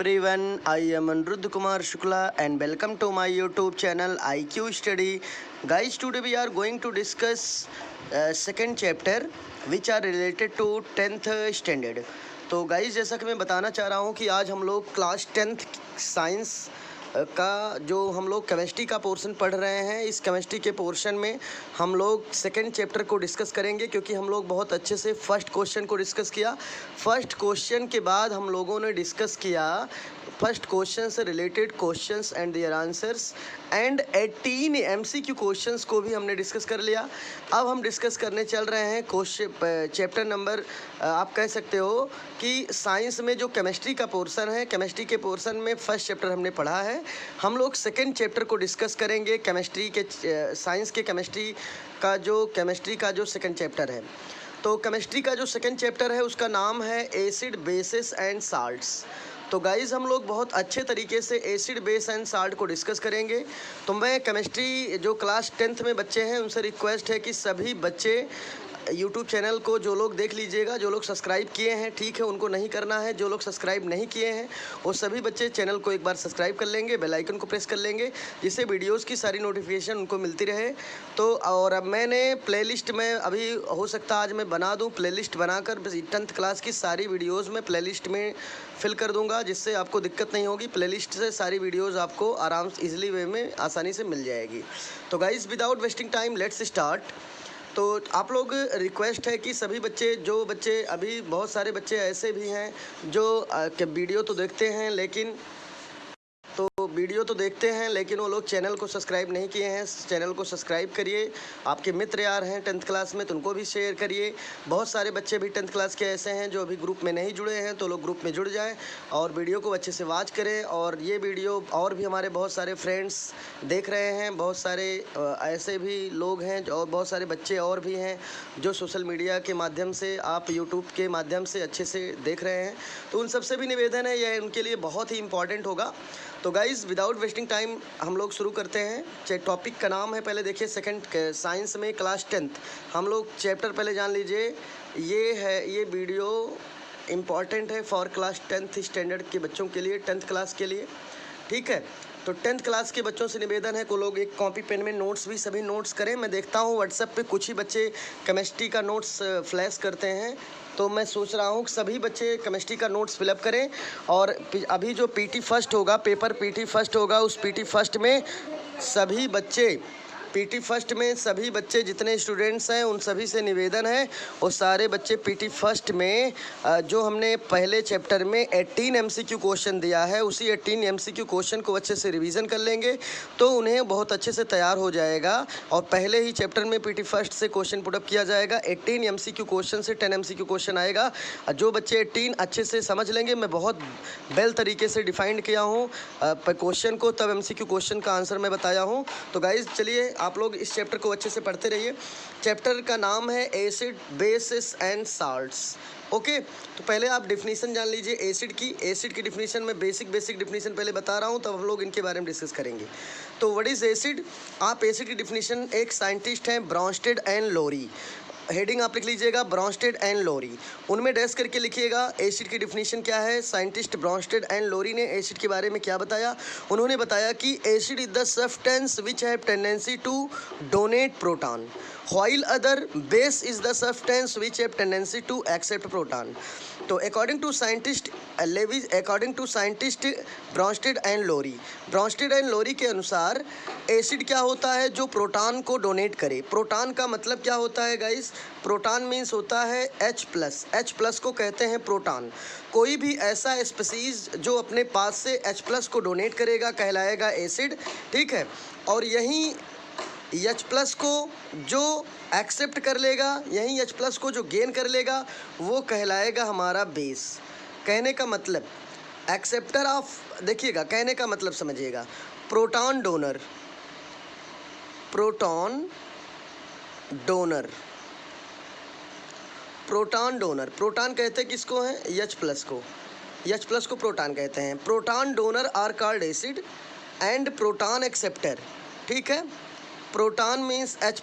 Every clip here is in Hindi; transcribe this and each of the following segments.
everyone, I am Aniruddha Kumar Shukla and welcome to my YouTube channel IQ Study. Guys, today we are going to discuss second chapter which are related to 10th standard. तो गाइस जैसा कि मैं बताना चाह रहा हूँ कि आज हम लोग क्लास 10th साइंस का जो हम लोग केमिस्ट्री का पोर्शन पढ़ रहे हैं, इस केमिस्ट्री के पोर्शन में हम लोग सेकंड चैप्टर को डिस्कस करेंगे क्योंकि हम लोग बहुत अच्छे से फर्स्ट क्वेश्चन को डिस्कस किया। फर्स्ट क्वेश्चन के बाद हम लोगों ने डिस्कस किया फर्स्ट क्वेश्चन से related questions and their answers and 18 MCQ questions को भी हमने डिस्कस कर लिया। अब हम डिस्कस करने चल रहे हैं क्वेश्चन चैप्टर नंबर, आप कह सकते हो कि साइंस में जो केमिस्ट्री का पोर्शन है, केमिस्ट्री के पोर्शन में फर्स्ट चैप्टर हमने पढ़ा है, हम लोग सेकंड चैप्टर को डिस्कस करेंगे। केमिस्ट्री के साइंस के केमिस्ट्री का जो सेकंड चैप्टर है, तो केमिस्ट्री का जो सेकंड चैप्टर है उसका नाम है एसिड बेसिस एंड साल्ट्स। तो गाइज़ हम लोग बहुत अच्छे तरीके से एसिड बेस एंड साल्ट को डिस्कस करेंगे। तो मैं केमिस्ट्री जो क्लास 10th में बच्चे हैं उनसे रिक्वेस्ट है कि सभी बच्चे यूट्यूब चैनल को जो लोग देख लीजिएगा, जो लोग सब्सक्राइब किए हैं ठीक है, उनको नहीं करना है। जो लोग सब्सक्राइब नहीं किए हैं वो सभी बच्चे चैनल को एक बार सब्सक्राइब कर लेंगे, बेल आइकन को प्रेस कर लेंगे, जिससे वीडियोस की सारी नोटिफिकेशन उनको मिलती रहे। तो और अब मैंने प्लेलिस्ट में अभी हो सकता आज मैं बना दूं, प्लेलिस्ट बनाकर 10th क्लास की सारी वीडियोज़ में प्लेलिस्ट में फिल कर दूँगा, जिससे आपको दिक्कत नहीं होगी। प्लेलिस्ट से सारी वीडियोज़ आपको आराम से ईजिली वे में आसानी से मिल जाएगी। तो guys without wasting time let's start. तो आप लोग रिक्वेस्ट है कि सभी बच्चे, जो बच्चे अभी बहुत सारे बच्चे ऐसे भी हैं जो वीडियो तो देखते हैं लेकिन वो लोग चैनल को सब्सक्राइब नहीं किए हैं। चैनल को सब्सक्राइब करिए। आपके मित्र यार हैं 10th क्लास में तो उनको भी शेयर करिए। बहुत सारे बच्चे भी 10th क्लास के ऐसे हैं जो अभी ग्रुप में नहीं जुड़े हैं, तो लोग ग्रुप में जुड़ जाएं और वीडियो को अच्छे से वॉच करें। और ये वीडियो और भी हमारे बहुत सारे फ्रेंड्स देख रहे हैं, बहुत सारे ऐसे भी लोग हैं और बहुत सारे बच्चे और भी हैं जो सोशल मीडिया के माध्यम से, आप यूट्यूब के माध्यम से अच्छे से देख रहे हैं। तो उन सबसे भी निवेदन है, यह उनके लिए बहुत ही इम्पॉर्टेंट होगा। तो गाइज़ विदाउट वेस्टिंग टाइम हम लोग शुरू करते हैं। टॉपिक का नाम है, पहले देखिए, सेकंड साइंस में क्लास 10th। हम लोग चैप्टर पहले जान लीजिए। ये वीडियो इम्पॉर्टेंट है फॉर क्लास 10th स्टैंडर्ड के बच्चों के लिए, 10th क्लास के लिए, ठीक है। तो 10th क्लास के बच्चों से निवेदन है को लोग एक कॉपी पेन में नोट्स भी सभी नोट्स करें। मैं देखता हूँ व्हाट्सएप पे कुछ ही बच्चे केमिस्ट्री का नोट्स फ्लैश करते हैं, तो मैं सोच रहा हूँ कि सभी बच्चे केमिस्ट्री का नोट्स फिलअप करें। और अभी जो पीटी फर्स्ट होगा, पेपर पीटी फर्स्ट होगा, उस पीटी फर्स्ट में सभी बच्चे जितने स्टूडेंट्स हैं उन सभी से निवेदन है, वो सारे बच्चे पीटी फर्स्ट में जो हमने पहले चैप्टर में 18 एमसीक्यू क्वेश्चन दिया है, उसी 18 एमसीक्यू क्वेश्चन को अच्छे से रिवीजन कर लेंगे तो उन्हें बहुत अच्छे से तैयार हो जाएगा। और पहले ही चैप्टर में पीटी फर्स्ट से क्वेश्चन पुटअप किया जाएगा। 18 एमसीक्यू क्वेश्चन से 10 एमसीक्यू क्वेश्चन आएगा। जो बच्चे 18 अच्छे से समझ लेंगे, मैं बहुत वेल तरीके से डिफाइंड किया हूँ क्वेश्चन को, तब एमसीक्यू क्वेश्चन का आंसर मैं बताया हूँ। तो गाइज चलिए आप लोग इस चैप्टर को अच्छे से पढ़ते रहिए। चैप्टर का नाम है acid basis and salts. Okay, तो पहले आप डिफिनीशन जान लीजिए एसिड की डिफिनीशन में बेसिक डिफिनीशन पहले बता रहा हूँ, तब हम लोग इनके बारे में डिस्कस करेंगे। तो व्हाट इज़ एसिड? आप एसिड की डिफिनीशन, एक साइंटिस्ट हैं ब्रॉन्स्टेड एंड लोरी, हेडिंग आप लिख लीजिएगा ब्रॉन्स्टेड एंड लोरी, उनमें डैश करके लिखिएगा एसिड की डिफिनीशन क्या है। साइंटिस्ट ब्रॉन्स्टेड एंड लोरी ने एसिड के बारे में क्या बताया? उन्होंने बताया कि acid is the substance which have tendency to donate proton while other base is the substance which have tendency to accept proton। तो according to scientist Bronsted and Lowry के अनुसार एसिड क्या होता है? जो प्रोटॉन को डोनेट करे। प्रोटॉन का मतलब क्या होता है गाइस? प्रोटॉन मीन्स होता है H+ को कहते हैं प्रोटॉन। कोई भी ऐसा स्पीसीज जो अपने पास से H+ को डोनेट करेगा कहलाएगा एसिड, ठीक है। और यहीं H+ को जो एक्सेप्ट कर लेगा, यहीं H+ को जो गेन कर लेगा, वो कहलाएगा हमारा बेस। कहने का मतलब एक्सेप्टर ऑफ, देखिएगा कहने का मतलब समझिएगा, प्रोटॉन डोनर, प्रोटॉन कहते हैं किसको है? H+ को प्रोटॉन कहते हैं। Proton donor are called acid and proton acceptor, ठीक है। Proton means H+,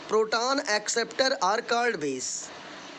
proton acceptor are called base.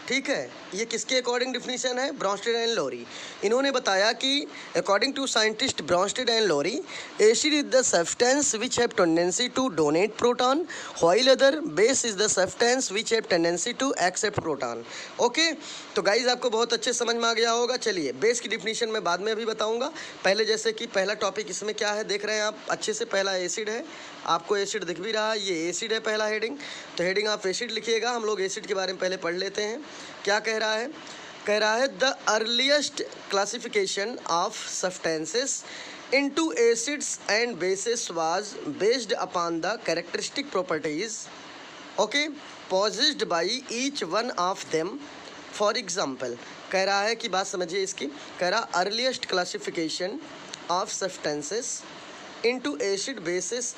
ठीक है, ये किसके अकॉर्डिंग डिफिनीशन है? Bronsted and Lowry. इन्होंने बताया कि according to scientist Bronsted and Lowry, acid is the substance which have tendency to donate proton, while other base is the substance which have tendency to accept proton. Okay, तो गाइज आपको बहुत अच्छे समझ में आ गया होगा। चलिए, बेस की डिफिनीशन मैं बाद में अभी बताऊंगा। पहले जैसे कि पहला टॉपिक इसमें क्या है देख रहे हैं आप अच्छे से, पहला एसिड है, आपको एसिड दिख भी रहा है, ये एसिड है पहला हेडिंग, तो हेडिंग आप एसिड लिखिएगा। हम लोग एसिड के बारे में पहले पढ़ लेते हैं। क्या कह रहा है? कह रहा है the earliest classification of substances into acids and bases was based upon the characteristic properties, okay, possessed by each one of them. For example, कह रहा है कि बात समझिए इसकी, कह रहा earliest classification of substances into acid bases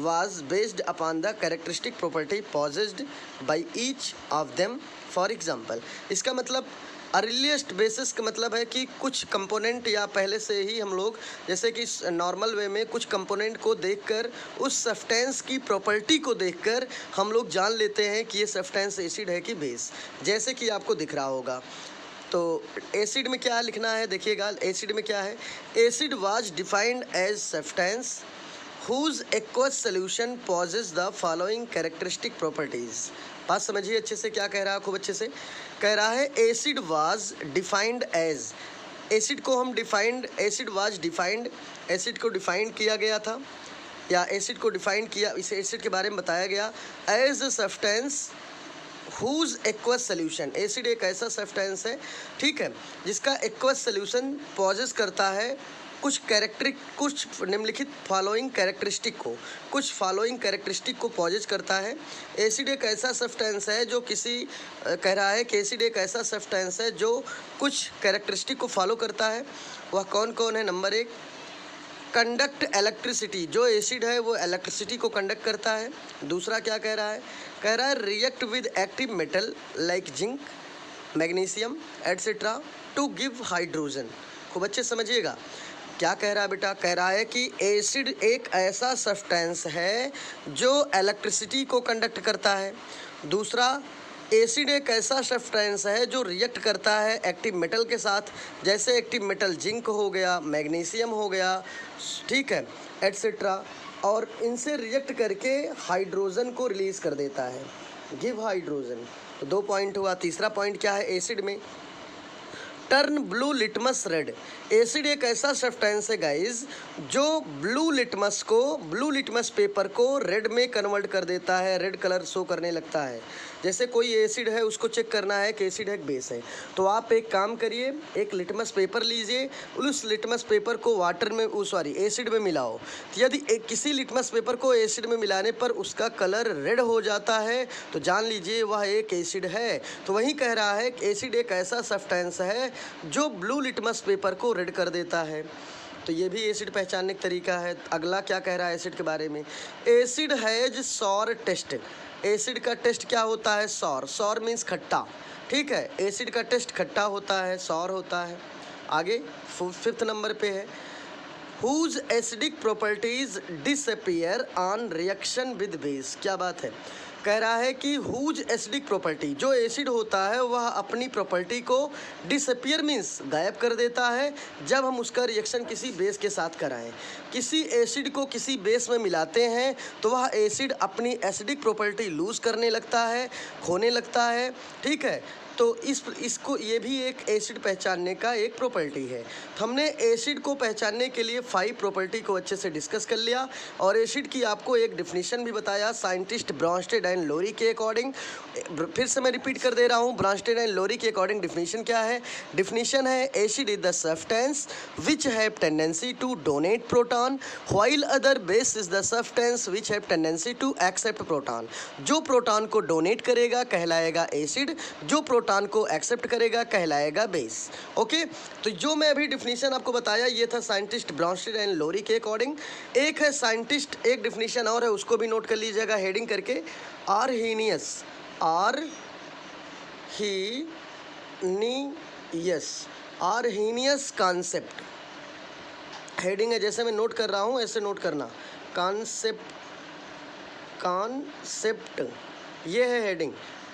was based upon the characteristic property possessed by each of them. For example, इसका मतलब अर्लीस्ट बेसिस का मतलब है कि कुछ कंपोनेंट या पहले से ही हम लोग जैसे कि नॉर्मल वे में कुछ कंपोनेंट को देखकर उस सब्सटेंस की प्रॉपर्टी को देखकर हम लोग जान लेते हैं कि ये सब्सटेंस एसिड है कि बेस, जैसे कि आपको दिख रहा होगा। तो एसिड में क्या लिखना है देखिएगा, एसिड में क्या है? Acid was defined as substance whose aqueous solution possesses the following characteristic properties। बात समझिए अच्छे से, क्या कह रहा है खूब अच्छे से, कह रहा है acid was defined as, acid को हम defined, acid was defined, acid को डिफाइंड किया गया था या एसिड को डिफाइंड किया, इस एसिड के बारे में बताया गया as a substance whose aqueous solution. Acid एक ऐसा सब्सटेंस है, ठीक है, जिसका एक्वस सोल्यूशन पॉजेस करता है कुछ निम्नलिखित फॉलोइंग कैरेक्टरिस्टिक को, कुछ फॉलोइंग कैरेक्टरिस्टिक को पॉजेस करता है। एसिड एक ऐसा सब्सटेंस है जो कह रहा है कि एसिड एक ऐसा सब्सटेंस है जो कुछ कैरेक्टरिस्टिक को फॉलो करता है। वह कौन कौन है? नंबर 1, कंडक्ट इलेक्ट्रिसिटी, जो एसिड है वो इलेक्ट्रिसिटी को कंडक्ट करता है। दूसरा क्या कह रहा है? कह रहा है react with active metal like zinc, magnesium etcetera to give hydrogen. खूब अच्छे समझिएगा क्या कह रहा है बेटा। कह रहा है कि एसिड एक ऐसा सब्सटेंस है जो इलेक्ट्रिसिटी को कंडक्ट करता है। दूसरा, एसिड एक ऐसा सब्सटेंस है जो रिएक्ट करता है एक्टिव मेटल के साथ, जैसे एक्टिव मेटल जिंक हो गया, मैग्नीशियम हो गया, ठीक है, एट्सेट्रा, और इनसे रिएक्ट करके हाइड्रोजन को रिलीज कर देता है, गिव हाइड्रोजन। तो 2 पॉइंट हुआ। तीसरा पॉइंट क्या है एसिड में? Turn blue litmus red. Acid एक ऐसा सब्सटेंस है गाइज जो ब्लू लिटमस पेपर को रेड में कन्वर्ट कर देता है, रेड कलर शो करने लगता है। जैसे कोई एसिड है, उसको चेक करना है कि एसिड है कि बेस है, तो आप एक काम करिए, एक लिटमस पेपर लीजिए, उस लिटमस पेपर को एसिड में मिलाओ। तो यदि किसी लिटमस पेपर को एसिड में मिलाने पर उसका कलर रेड हो जाता है तो जान लीजिए वह एक एसिड है। तो वही कह रहा है कि एसिड एक ऐसा सब्सटेंस है जो ब्लू लिटमस पेपर को रेड कर देता है। तो ये भी एसिड पहचानने का तरीका है। अगला क्या कह रहा है एसिड के बारे में? Acid has sour taste. Acid का टेस्ट क्या होता है? सॉर। सॉर मीन्स खट्टा, ठीक है, एसिड का टेस्ट खट्टा होता है, सॉर होता है। आगे 5th नंबर पे है whose acidic properties disappear on reaction with base. क्या बात है? कह रहा है कि हुज एसिडिक प्रॉपर्टी, जो एसिड होता है वह अपनी प्रॉपर्टी को डिसअपीयर मीन्स गायब कर देता है जब हम उसका रिएक्शन किसी बेस के साथ कराएं। किसी एसिड को किसी बेस में मिलाते हैं तो वह एसिड अपनी एसिडिक प्रॉपर्टी लूज करने लगता है, खोने लगता है, ठीक है। तो इसको ये भी एक एसिड पहचानने का एक प्रॉपर्टी है। तो हमने एसिड को पहचानने के लिए 5 प्रॉपर्टी को अच्छे से डिस्कस कर लिया और एसिड की आपको एक डिफिनीशन भी बताया साइंटिस्ट ब्रॉन्स्टेड एंड लोरी के अकॉर्डिंग। फिर से मैं रिपीट कर दे रहा हूँ, ब्रॉन्स्टेड एंड लोरी के अकॉर्डिंग डिफिनीशन क्या है? डिफिनीशन है acid is the substance which have tendency to donate proton while other base is the substance which have tendency to accept proton. जो प्रोटॉन को डोनेट करेगा कहलाएगा एसिड, जो प्रोटॉन को एक्सेप्ट करेगा कहलाएगा बेस। ओके, तो जो मैं अभी डिफिनीशन आपको बताया ये था साइंटिस्ट ब्रॉन्स्टेड एंड लोरी के अकॉर्डिंग। एक है साइंटिस्ट, एक डिफिनीशन और है, उसको भी नोट कर लीजिएगा हेडिंग करके, आरहेनियस कॉन्सेप्ट। हेडिंग है, जैसे मैं नोट कर रहा हूँ ऐसे नोट करना, कॉन्सेप्ट ये है हेडिंग।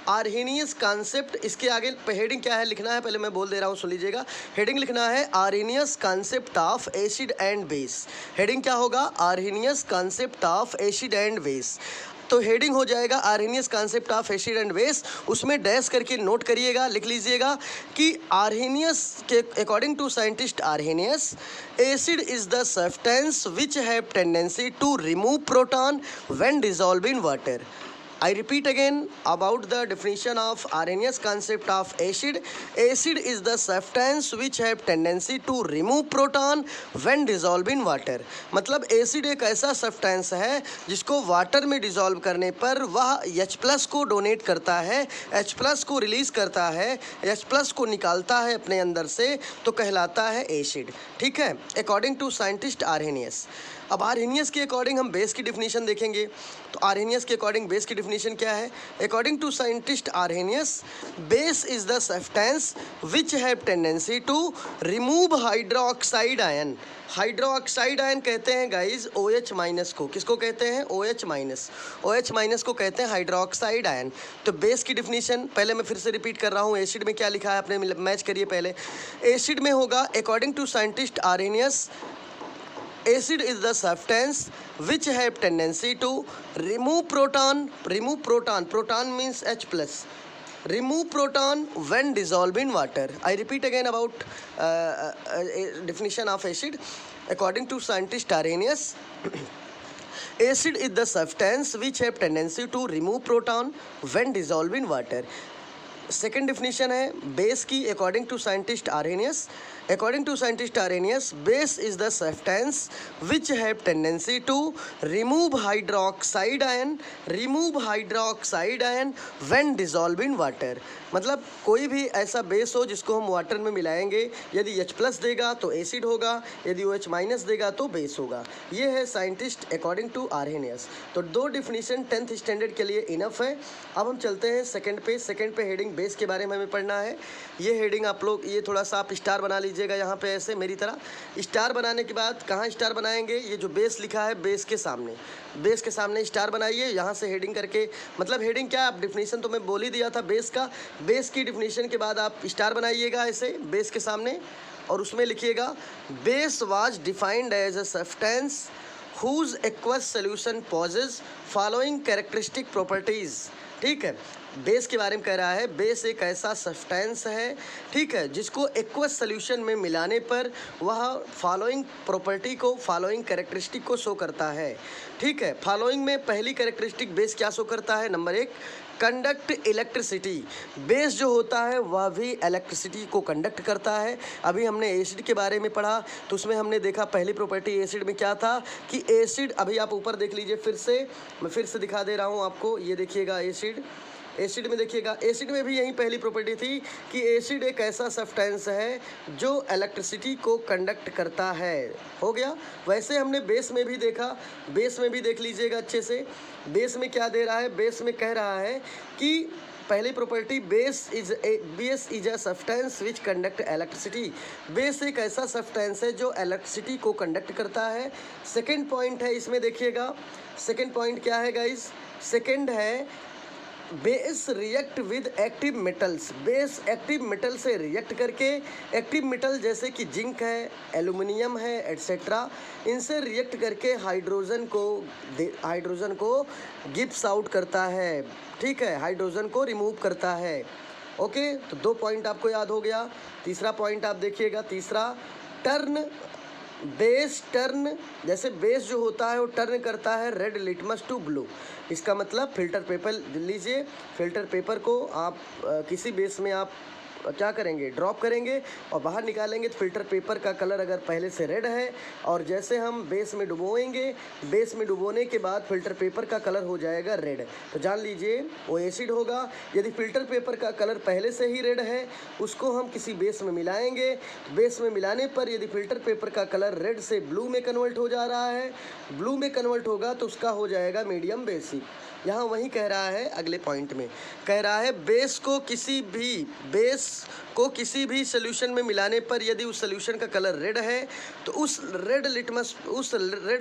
आर्हेनियस कॉन्सेप्ट, इसके आगे हेडिंग क्या है लिखना है, पहले मैं बोल दे रहा हूँ, सुन लीजिएगा। हेडिंग लिखना है Arrhenius concept of acid and base. Heading क्या होगा? Arrhenius concept of acid and base. तो हेडिंग हो जाएगा Arrhenius concept of acid and base. उसमें डैश करके नोट करिएगा, लिख लीजिएगा कि आर्हेनियस के according to scientist Arrhenius, acid is the substance which have tendency to remove proton when dissolve in water. I repeat again about the definition of Arrhenius concept of acid. Acid is the substance which have tendency to remove proton when dissolved in water. मतलब एसिड एक ऐसा सब्सटेंस है जिसको वाटर में डिसॉल्व करने पर वह H+ को डोनेट करता है, H+ को रिलीज करता है, H+ को निकालता है अपने अंदर से, तो कहलाता है एसिड। ठीक है, अकॉर्डिंग टू साइंटिस्ट आर्हेनियस। अब आर्हेनियस के अकॉर्डिंग हम बेस की डिफिनीशन देखेंगे। तो आर्हेनियस के अकॉर्डिंग बेस की डिफिनीशन क्या है? According to scientist Arrhenius, base is the substance which have tendency to remove hydroxide ion. Hydroxide ion कहते हैं गाइज OH- को। किसको कहते हैं? OH-। OH- को कहते हैं हाइड्रोक्साइड आयन। तो बेस की डिफिनीशन पहले मैं फिर से रिपीट कर रहा हूँ। एसिड में क्या लिखा है आपने मैच करिए पहले। एसिड में होगा according to scientist Arrhenius, acid is the substance which have tendency to remove proton, proton means H+, remove proton when dissolved in water. I repeat again about definition of acid. According to scientist Arrhenius, acid is the substance which have tendency to remove proton when dissolved in water. Second definition है बेस की according to scientist Arrhenius. According to scientist Arrhenius, base is the substance which have tendency to remove hydroxide ion, when dissolve in water. मतलब कोई भी ऐसा बेस हो जिसको हम वाटर में मिलाएंगे, यदि H+ देगा तो एसिड होगा, यदि OH- देगा तो बेस होगा। ये है साइंटिस्ट अकॉर्डिंग टू आर्हेनियस। तो दो डिफिनीशन 10th स्टैंडर्ड के लिए इनफ है। अब हम चलते हैं सेकंड पे हेडिंग बेस के बारे में हमें पढ़ना है। ये हेडिंग आप लोग ये थोड़ा सा आप स्टार बना लीजिएगा यहाँ पे ऐसे मेरी तरह। स्टार बनाने के बाद कहाँ स्टार बनाएंगे? ये जो बेस लिखा है बेस के सामने स्टार बनाइए। यहाँ से हेडिंग करके, मतलब हेडिंग क्या, आप डिफिनीशन तो मैं बोल ही दिया था बेस का। बेस की डिफिनीशन के बाद आप स्टार बनाइएगा ऐसे बेस के सामने, और उसमें लिखिएगा base was defined as a substance whose aqueous solution possesses following characteristic properties। ठीक है, बेस के बारे में कह रहा है। बेस एक ऐसा सब्सटेंस है, ठीक है, जिसको एक्वस सोल्यूशन में मिलाने पर वह फॉलोइंग प्रॉपर्टी को, फॉलोइंग कैरेक्टरिस्टिक को शो करता है। ठीक है, फॉलोइंग में पहली कैरेक्टरिस्टिक बेस क्या शो करता है? Number 1, conduct electricity. बेस जो होता है वह भी इलेक्ट्रिसिटी को कंडक्ट करता है। अभी हमने एसिड के बारे में पढ़ा तो उसमें हमने देखा पहली प्रॉपर्टी एसिड में क्या था कि एसिड, अभी आप ऊपर देख लीजिए फिर से, मैं फिर से दिखा दे रहा हूँ आपको। ये देखिएगा एसिड में देखिएगा, एसिड में भी यही पहली प्रॉपर्टी थी कि एसिड एक ऐसा सब्सटेंस है जो इलेक्ट्रिसिटी को कंडक्ट करता है। हो गया। वैसे हमने बेस में भी देखा, बेस में भी देख लीजिएगा अच्छे से। बेस में क्या दे रहा है? बेस में कह रहा है कि पहली property base is a substance which conduct electricity. Base एक ऐसा सब्सटेंस है जो इलेक्ट्रिसिटी को कंडक्ट करता है। सेकेंड पॉइंट है इसमें देखिएगा, सेकेंड पॉइंट क्या है गाइस? सेकेंड है base react with active metals. Base active metal से रिएक्ट करके, एक्टिव मेटल जैसे कि जिंक है, एल्युमिनियम है, एट्सेट्रा, इनसे रिएक्ट करके हाइड्रोजन को गिब्स आउट करता है। ठीक है, हाइड्रोजन को रिमूव करता है। ओके, तो 2 पॉइंट आपको याद हो गया। तीसरा पॉइंट आप देखिएगा, तीसरा टर्न, बेस टर्न, जैसे बेस जो होता है वो टर्न करता है रेड लिटमस टू ब्लू। इसका मतलब फिल्टर पेपर लीजिए, फिल्टर पेपर को आप किसी बेस में आप क्या करेंगे? ड्रॉप करेंगे और बाहर निकालेंगे तो फिल्टर पेपर का कलर अगर पहले से रेड है और जैसे हम बेस में डुबोएंगे, बेस में डुबोने के बाद फिल्टर पेपर का कलर हो जाएगा रेड, तो जान लीजिए वो एसिड होगा। यदि फिल्टर पेपर का कलर पहले से ही रेड है, उसको हम किसी बेस में मिलाएंगे, बेस में मिलाने पर यदि फिल्टर पेपर का कलर रेड से ब्लू में कन्वर्ट हो जा रहा है, ब्लू में कन्वर्ट होगा तो उसका हो जाएगा मीडियम बेसिक। यहाँ वही कह रहा है अगले पॉइंट में, कह रहा है बेस को किसी भी सोल्यूशन में मिलाने पर यदि उस सोल्यूशन का कलर रेड है तो उस रेड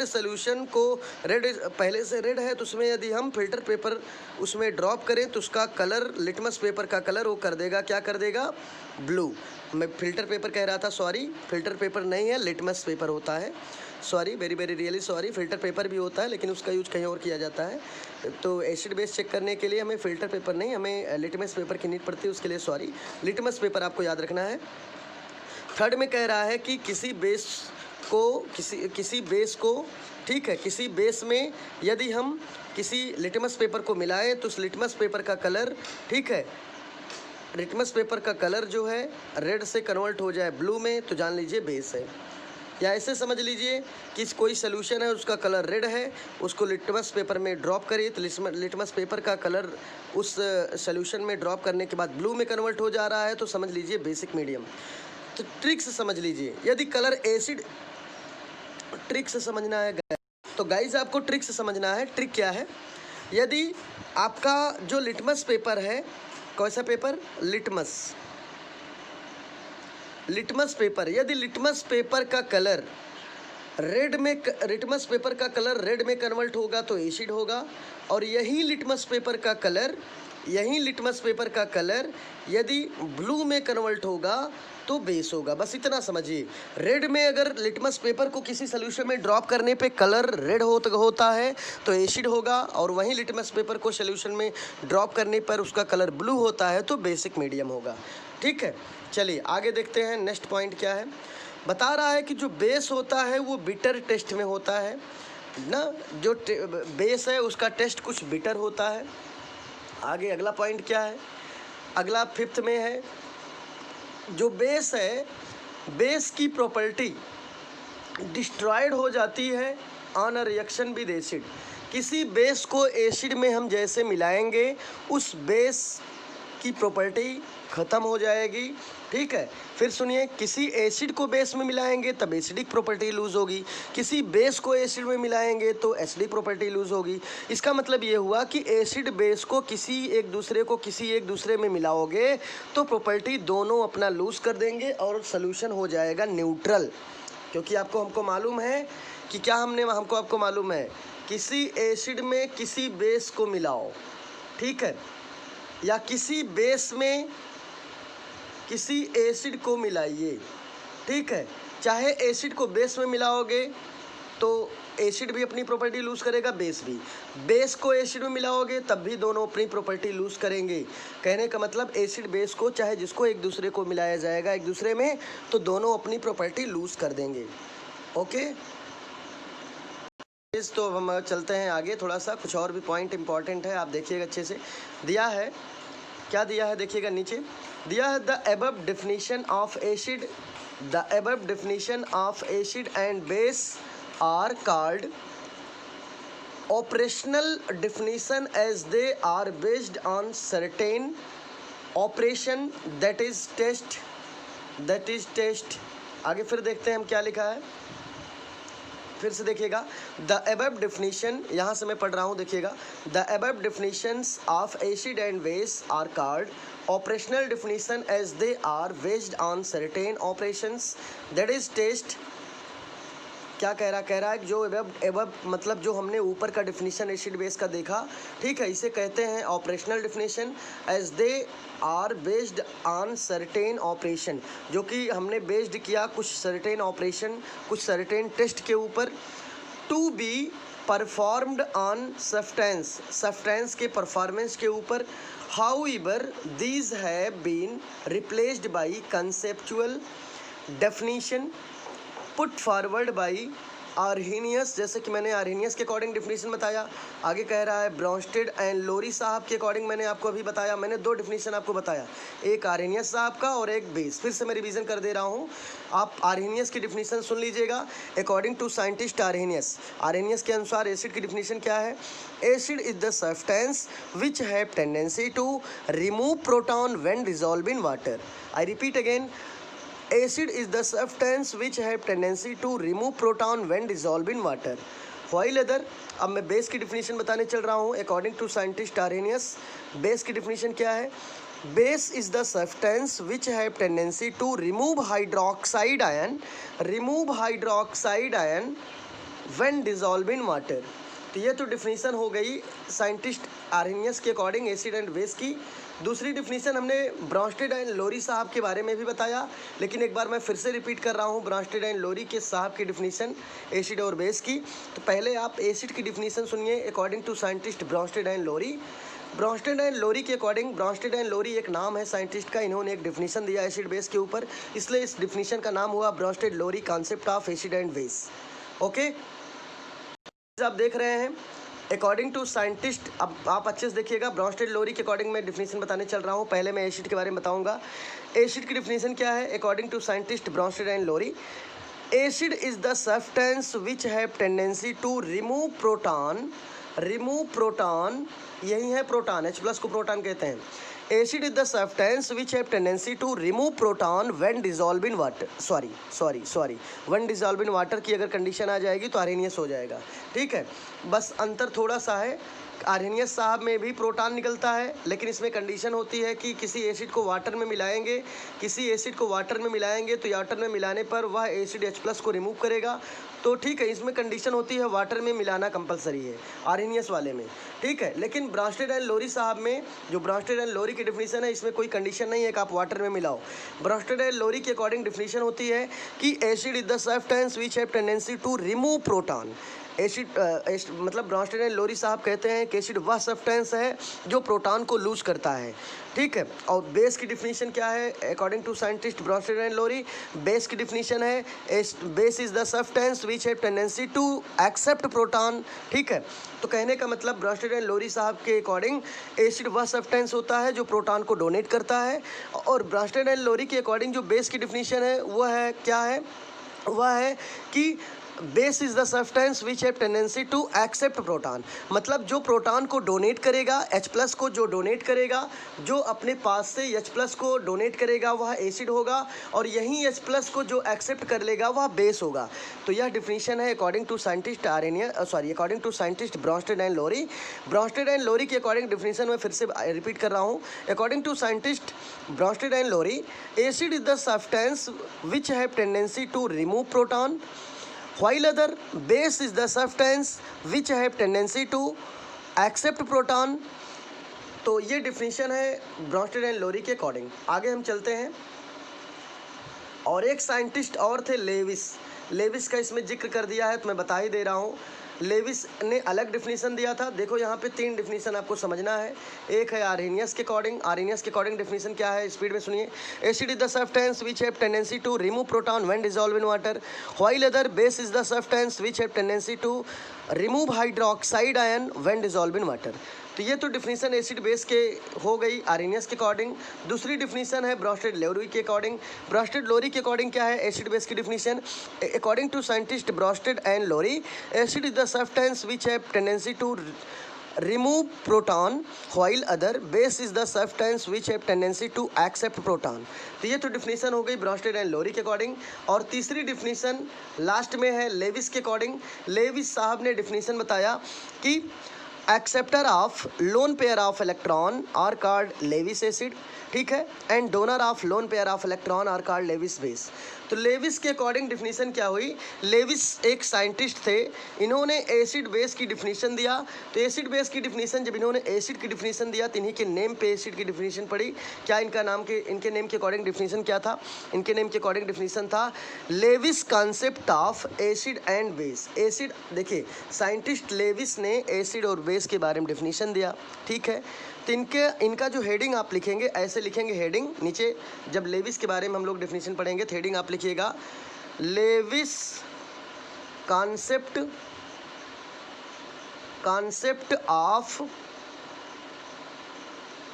सोल्यूशन को, रेड पहले से रेड है तो उसमें यदि हम फिल्टर पेपर उसमें ड्रॉप करें तो उसका कलर, लिटमस पेपर का कलर वो कर देगा, क्या कर देगा, ब्लू। मैं फिल्टर पेपर कह रहा था, सॉरी, फिल्टर पेपर नहीं है, लिटमस पेपर होता है, sorry, very very really sorry. Filter paper भी होता है लेकिन उसका यूज कहीं और किया जाता है। तो एसिड बेस चेक करने के लिए हमें फिल्टर पेपर नहीं, हमें लिटमस पेपर की नीड पड़ती है, उसके लिए सॉरी, लिटमस पेपर आपको याद रखना है। थर्ड में कह रहा है कि किसी बेस को ठीक है, किसी बेस में यदि हम किसी लिटमस पेपर को मिलाएं तो उस लिटमस पेपर का कलर, ठीक है, लिटमस पेपर का कलर जो है रेड से कन्वर्ट हो जाए ब्लू में तो जान लीजिए बेस है। या ऐसे समझ लीजिए कि कोई सोल्यूशन है उसका कलर रेड है, उसको लिटमस पेपर में ड्रॉप करिए तो लिटमस पेपर का कलर उस सोल्यूशन में ड्रॉप करने के बाद ब्लू में कन्वर्ट हो जा रहा है तो समझ लीजिए बेसिक मीडियम। तो ट्रिक से समझ लीजिए, यदि कलर एसिड, ट्रिक से समझना है तो गाइज आपको ट्रिक से समझना है। ट्रिक क्या है, यदि आपका जो लिटमस पेपर है, कौन सा पेपर, लिटमस पेपर, यदि लिटमस पेपर का कलर लिटमस पेपर का कलर रेड में कन्वर्ट होगा तो एसिड होगा, और यही लिटमस पेपर का कलर यदि ब्लू में कन्वर्ट होगा तो बेस होगा। बस इतना समझिए, रेड में अगर लिटमस पेपर को किसी सोल्यूशन में ड्रॉप करने पे कलर रेड होता है तो एसिड होगा, और वहीं लिटमस पेपर को सोल्यूशन में ड्रॉप करने पर उसका कलर ब्लू होता है तो बेसिक मीडियम होगा। ठीक है, चलिए आगे देखते हैं। नेक्स्ट पॉइंट क्या है, बता रहा है कि जो बेस होता है वो बिटर टेस्ट में होता है ना, जो बेस है उसका टेस्ट कुछ बिटर होता है। आगे अगला पॉइंट क्या है, अगला फिफ्थ में है, जो बेस है, बेस की प्रॉपर्टी डिस्ट्रॉयड हो जाती है on a reaction with acid. किसी बेस को एसिड में हम जैसे मिलाएंगे उस बेस की प्रॉपर्टी ख़त्म हो जाएगी। ठीक है, फिर सुनिए, किसी एसिड को बेस में मिलाएंगे तब एसिडिक प्रॉपर्टी लूज़ होगी, किसी बेस को एसिड में मिलाएंगे तो एसिडिक प्रॉपर्टी लूज़ होगी। इसका मतलब ये हुआ कि एसिड बेस को किसी एक दूसरे में मिलाओगे तो प्रॉपर्टी दोनों अपना लूज़ कर देंगे और सोल्यूशन हो जाएगा न्यूट्रल। क्योंकि हमको मालूम है कि क्या आपको मालूम है, किसी एसिड में किसी बेस को मिलाओ, ठीक है, या किसी बेस में किसी एसिड को मिलाइए, ठीक है, चाहे एसिड को बेस में मिलाओगे तो एसिड भी अपनी प्रॉपर्टी लूज़ करेगा, बेस भी, बेस को एसिड में मिलाओगे तब भी दोनों अपनी प्रॉपर्टी लूज़ करेंगे। कहने का मतलब एसिड बेस को चाहे जिसको एक दूसरे को मिलाया जाएगा एक दूसरे में तो दोनों अपनी प्रॉपर्टी लूज़ कर देंगे। ओके, तो हम चलते हैं आगे, थोड़ा सा कुछ और भी पॉइंट इंपॉर्टेंट है, आप देखिएगा अच्छे से। दिया है, क्या दिया है देखिएगा, नीचे दिया है the above definition of acid and base are called operational definition as they are based on certain operation that is test. आगे फिर देखते हैं हम क्या लिखा है, फिर से देखिएगा, द अबव डेफिनेशन, यहाँ से मैं पढ़ रहा हूँ, देखिएगा, the above definitions of acid and base are called operational definition as they are based on certain operations that is test. क्या कह रहा है, जो एबव मतलब जो हमने ऊपर का डेफिनेशन एसिड बेस का देखा, ठीक है, इसे कहते हैं operational definition as they are based on certain operation, जो कि हमने बेस्ड किया कुछ सर्टेन ऑपरेशन, कुछ सर्टेन टेस्ट के ऊपर, to be performed on substance के परफॉर्मेंस के ऊपर। However these have been replaced by conceptual definition put forward by Arrhenius, जैसे कि मैंने आर्हेनियस के अकॉर्डिंग डेफिनेशन बताया। आगे कह रहा है ब्रॉन्स्टेड एंड लोरी साहब के अकॉर्डिंग मैंने आपको अभी बताया, मैंने दो डेफिनेशन आपको बताया, एक आर्हेनियस साहब का और एक बेस। फिर से मैं रिवीजन कर दे रहा हूँ, आप आर्हेनियस की डेफिनेशन सुन लीजिएगा। अकॉर्डिंग टू साइंटिस्ट आर्हेनियस के अनुसार एसिड की डेफिनेशन क्या है, acid is the substance which have tendency to remove proton when dissolve in water. I repeat again, acid is the substance which have tendency to remove proton when dissolved in water. While other, अब मैं बेस की डिफिनीशन बताने चल रहा हूँ। According to scientist Arrhenius, base की डिफिनीशन क्या है? Base is the substance which have tendency to remove hydroxide ion when dissolve in water. तो ये तो डिफिनीशन हो गई साइंटिस्ट आर्हेनियस के अकॉर्डिंग एसिड एंड बेस की। दूसरी डिफिनीशन हमने ब्रॉन्स्टेड एंड लोरी साहब के बारे में भी बताया, लेकिन एक बार मैं फिर से रिपीट कर रहा हूँ ब्रॉन्स्टेड एंड लोरी के साहब की डिफिनीशन एसिड और बेस की। तो पहले आप एसिड की डिफिनीशन सुनिए according to scientist Bronsted and Lowry. Bronsted and Lowry के अकॉर्डिंग, ब्रॉन्स्टेड एंड लोरी एक नाम है साइंटिस्ट का, इन्होंने एक डिफिनीशन दिया एसिड बेस के ऊपर, इसलिए इस डिफिनीशन का नाम हुआ Bronsted Lowry concept of acid and base. Okay, आप देख रहे हैं अकॉर्डिंग टू साइंटिस्ट। अब आप अच्छे से देखिएगा, ब्रॉन्स्टेड लोरी के अकॉर्डिंग मैं डिफिनीशन बताने चल रहा हूँ। पहले मैं एसिड के बारे में बताऊंगा। एसिड की डिफिनीशन क्या है according to scientist Bronsted and Lowry? Acid is the substance which have tendency to remove proton, यही है प्रोटॉन, H+ को प्रोटॉन कहते हैं। Acid is the substance which have tendency to remove proton when dissolve in water, sorry when dissolve in water की अगर कंडीशन आ जाएगी तो आर्हेनियस हो जाएगा। ठीक है, बस अंतर थोड़ा सा है, आर्हेनियस साहब में भी प्रोटॉन निकलता है, लेकिन इसमें कंडीशन होती है कि किसी एसिड को वाटर में मिलाएंगे, तो वाटर में मिलाने पर वह एसिड H+ को रिमूव करेगा। तो ठीक है, इसमें कंडीशन होती है वाटर में मिलाना कंपलसरी है आर्हेनियस वाले में। ठीक है, लेकिन ब्रॉन्स्टेड एंड लोरी साहब में, जो ब्रॉन्स्टेड एंड लोरी की डिफिनीशन है, इसमें कोई कंडीशन नहीं है कि आप वाटर में मिलाओ। ब्रॉन्स्टेड एंड लोरी के अकॉर्डिंग डिफिनीशन होती है कि acid is the substance which have tendency to remove proton. मतलब ब्रॉन्स्टेड एंड लोरी साहब कहते हैं कि एसिड वह सब्सटेंस है जो प्रोटॉन को लूज करता है। ठीक है, और बेस की डिफिनीशन क्या है according to scientist Bronsted and Lowry? Base की डिफिनीशन है base is the substance which have tendency to accept proton. ठीक है, तो कहने का मतलब ब्रॉन्स्टेड एंड लोरी साहब के अकॉर्डिंग एसिड वह सब्सटेंस होता है जो प्रोटॉन को डोनेट करता है, और ब्रॉन्स्टेड एंड लोरी के अकॉर्डिंग जो बेस की डिफिनीशन है वह है क्या है? वह है कि base is the substance which have tendency to accept proton. मतलब जो प्रोटॉन को डोनेट करेगा, H+ को जो डोनेट करेगा, जो अपने पास से H+ को डोनेट करेगा वह एसिड होगा, और यही H+ को जो एक्सेप्ट कर लेगा वह बेस होगा। तो यह डिफिनीशन है according to scientist according to scientist Bronsted and Lowry. Bronsted and Lowry के अकॉर्डिंग डिफिनीशन में फिर से रिपीट कर रहा हूँ according to scientist Bronsted and Lowry, acid is the substance which have tendency to remove proton, while other base is the substance which have tendency to accept proton। तो ये डिफिनीशन है ब्रॉन्स्टेड एंड लोरी के अकॉर्डिंग। आगे हम चलते हैं, और एक साइंटिस्ट और थे लेविस का इसमें जिक्र कर दिया है तो मैं बता ही दे रहा हूँ। लेविस ने अलग डिफिनीशन दिया था। देखो यहाँ पे 3 डिफिनीशन आपको समझना है। एक है आर्हेनियस के अकॉर्डिंग डिफिनीशन क्या है, स्पीड में सुनिए। Acid is the substance which have tendency to remove proton when dissolve in water, while other base is the substance which have tendency to remove hydroxide ion when dissolve in water. तो ये तो डिफिनीशन एसिड बेस के हो गई आर्हेनियस के अकॉर्डिंग। दूसरी डिफिनीशन है ब्रॉन्स्टेड लोरी के अकॉर्डिंग। ब्रॉन्स्टेड लोरी के अकॉर्डिंग क्या है एसिड बेस की definition? According to scientist Bronsted and Lowry, acid is the substance which have tendency to remove proton, while other base is the substance which have tendency to accept proton. तो ये तो डिफिनीशन हो गई ब्रॉन्स्टेड एंड लोरी के अकॉर्डिंग। और तीसरी डिफिनीशन लास्ट में है लेविस के अकॉर्डिंग। लेविस साहब ने डिफिनीशन बताया कि acceptor of lone pair of electron are called Lewis acid, ठीक है, and donor of lone pair of electron are called Lewis base. तो लेविस के अकॉर्डिंग डिफिनीशन क्या हुई? लेविस एक साइंटिस्ट थे, इन्होंने एसिड बेस की डिफिनीशन दिया। तो एसिड बेस की डिफिनीशन, जब इन्होंने एसिड की डिफिनीशन दिया तो इन्हीं के नेम पे एसिड की डिफिनीशन पड़ी। क्या इनका नाम के, इनके नेम के अकॉर्डिंग डिफिनीशन क्या था? इनके नेम के अकॉर्डिंग डिफिनीशन था Lewis concept of acid and base. Acid, देखिए साइंटिस्ट लेविस ने एसिड और बेस के बारे में डिफिनीशन दिया, ठीक है। तो इनका जो हेडिंग आप लिखेंगे, ऐसे लिखेंगे हेडिंग नीचे, जब लेविस के बारे में हम लोग डिफिनीशन पढ़ेंगे तो हेडिंग आप लिखिएगा Lewis concept of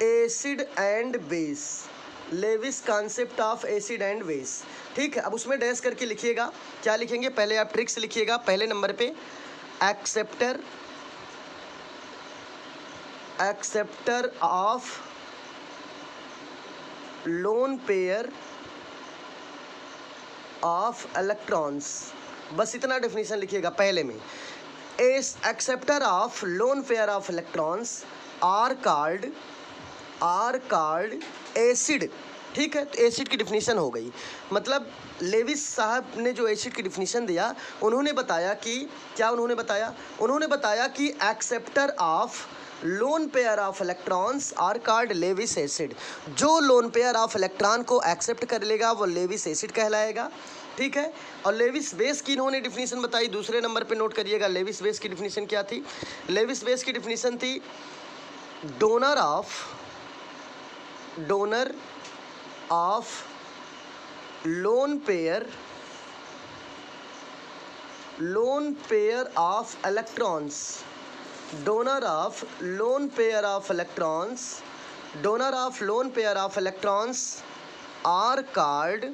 acid and base. Lewis concept of acid and base, ठीक है। अब उसमें डैश करके लिखिएगा, क्या लिखेंगे? पहले आप ट्रिक्स लिखिएगा, पहले नंबर पे acceptor of lone pair of electrons, बस इतना डेफिनेशन लिखिएगा पहले में। As acceptor of lone pair of electrons are called acid. ठीक है, तो एसिड की डिफिनीशन हो गई। मतलब लेविस साहब ने जो एसिड की डिफिनीशन दिया, उन्होंने बताया कि क्या उन्होंने बताया कि acceptor of lone pair of electrons are called Lewis acid. जो लोन पेयर ऑफ इलेक्ट्रॉन को एक्सेप्ट कर लेगा वो लेविस एसिड कहलाएगा। ठीक है, और लेविस बेस की इन्होंने डिफिनीशन बताई, दूसरे नंबर पे नोट करिएगा। लेविस बेस की डिफिनीशन क्या थी? लेविस बेस की डिफिनीशन थी donor of lone pair of electrons, donor of lone pair of electrons are called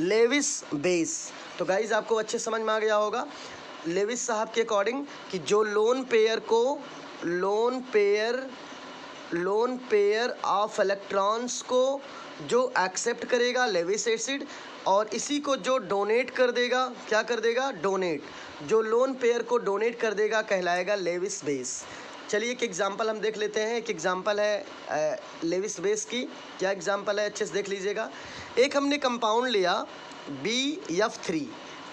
Lewis base. तो गाइज आपको अच्छे समझ में आ गया होगा लेविस साहब के अकॉर्डिंग कि जो लोन पेयर ऑफ इलेक्ट्रॉन्स को जो एक्सेप्ट करेगा लेविस एसिड, और इसी को जो डोनेट कर देगा, क्या कर देगा? डोनेट। जो लोन पेयर को डोनेट कर देगा कहलाएगा लेविस बेस। चलिए एक एग्जांपल हम देख लेते हैं। एक एग्जांपल है लेविस बेस की। क्या एग्जांपल है, अच्छे से देख लीजिएगा। एक हमने कंपाउंड लिया BF3।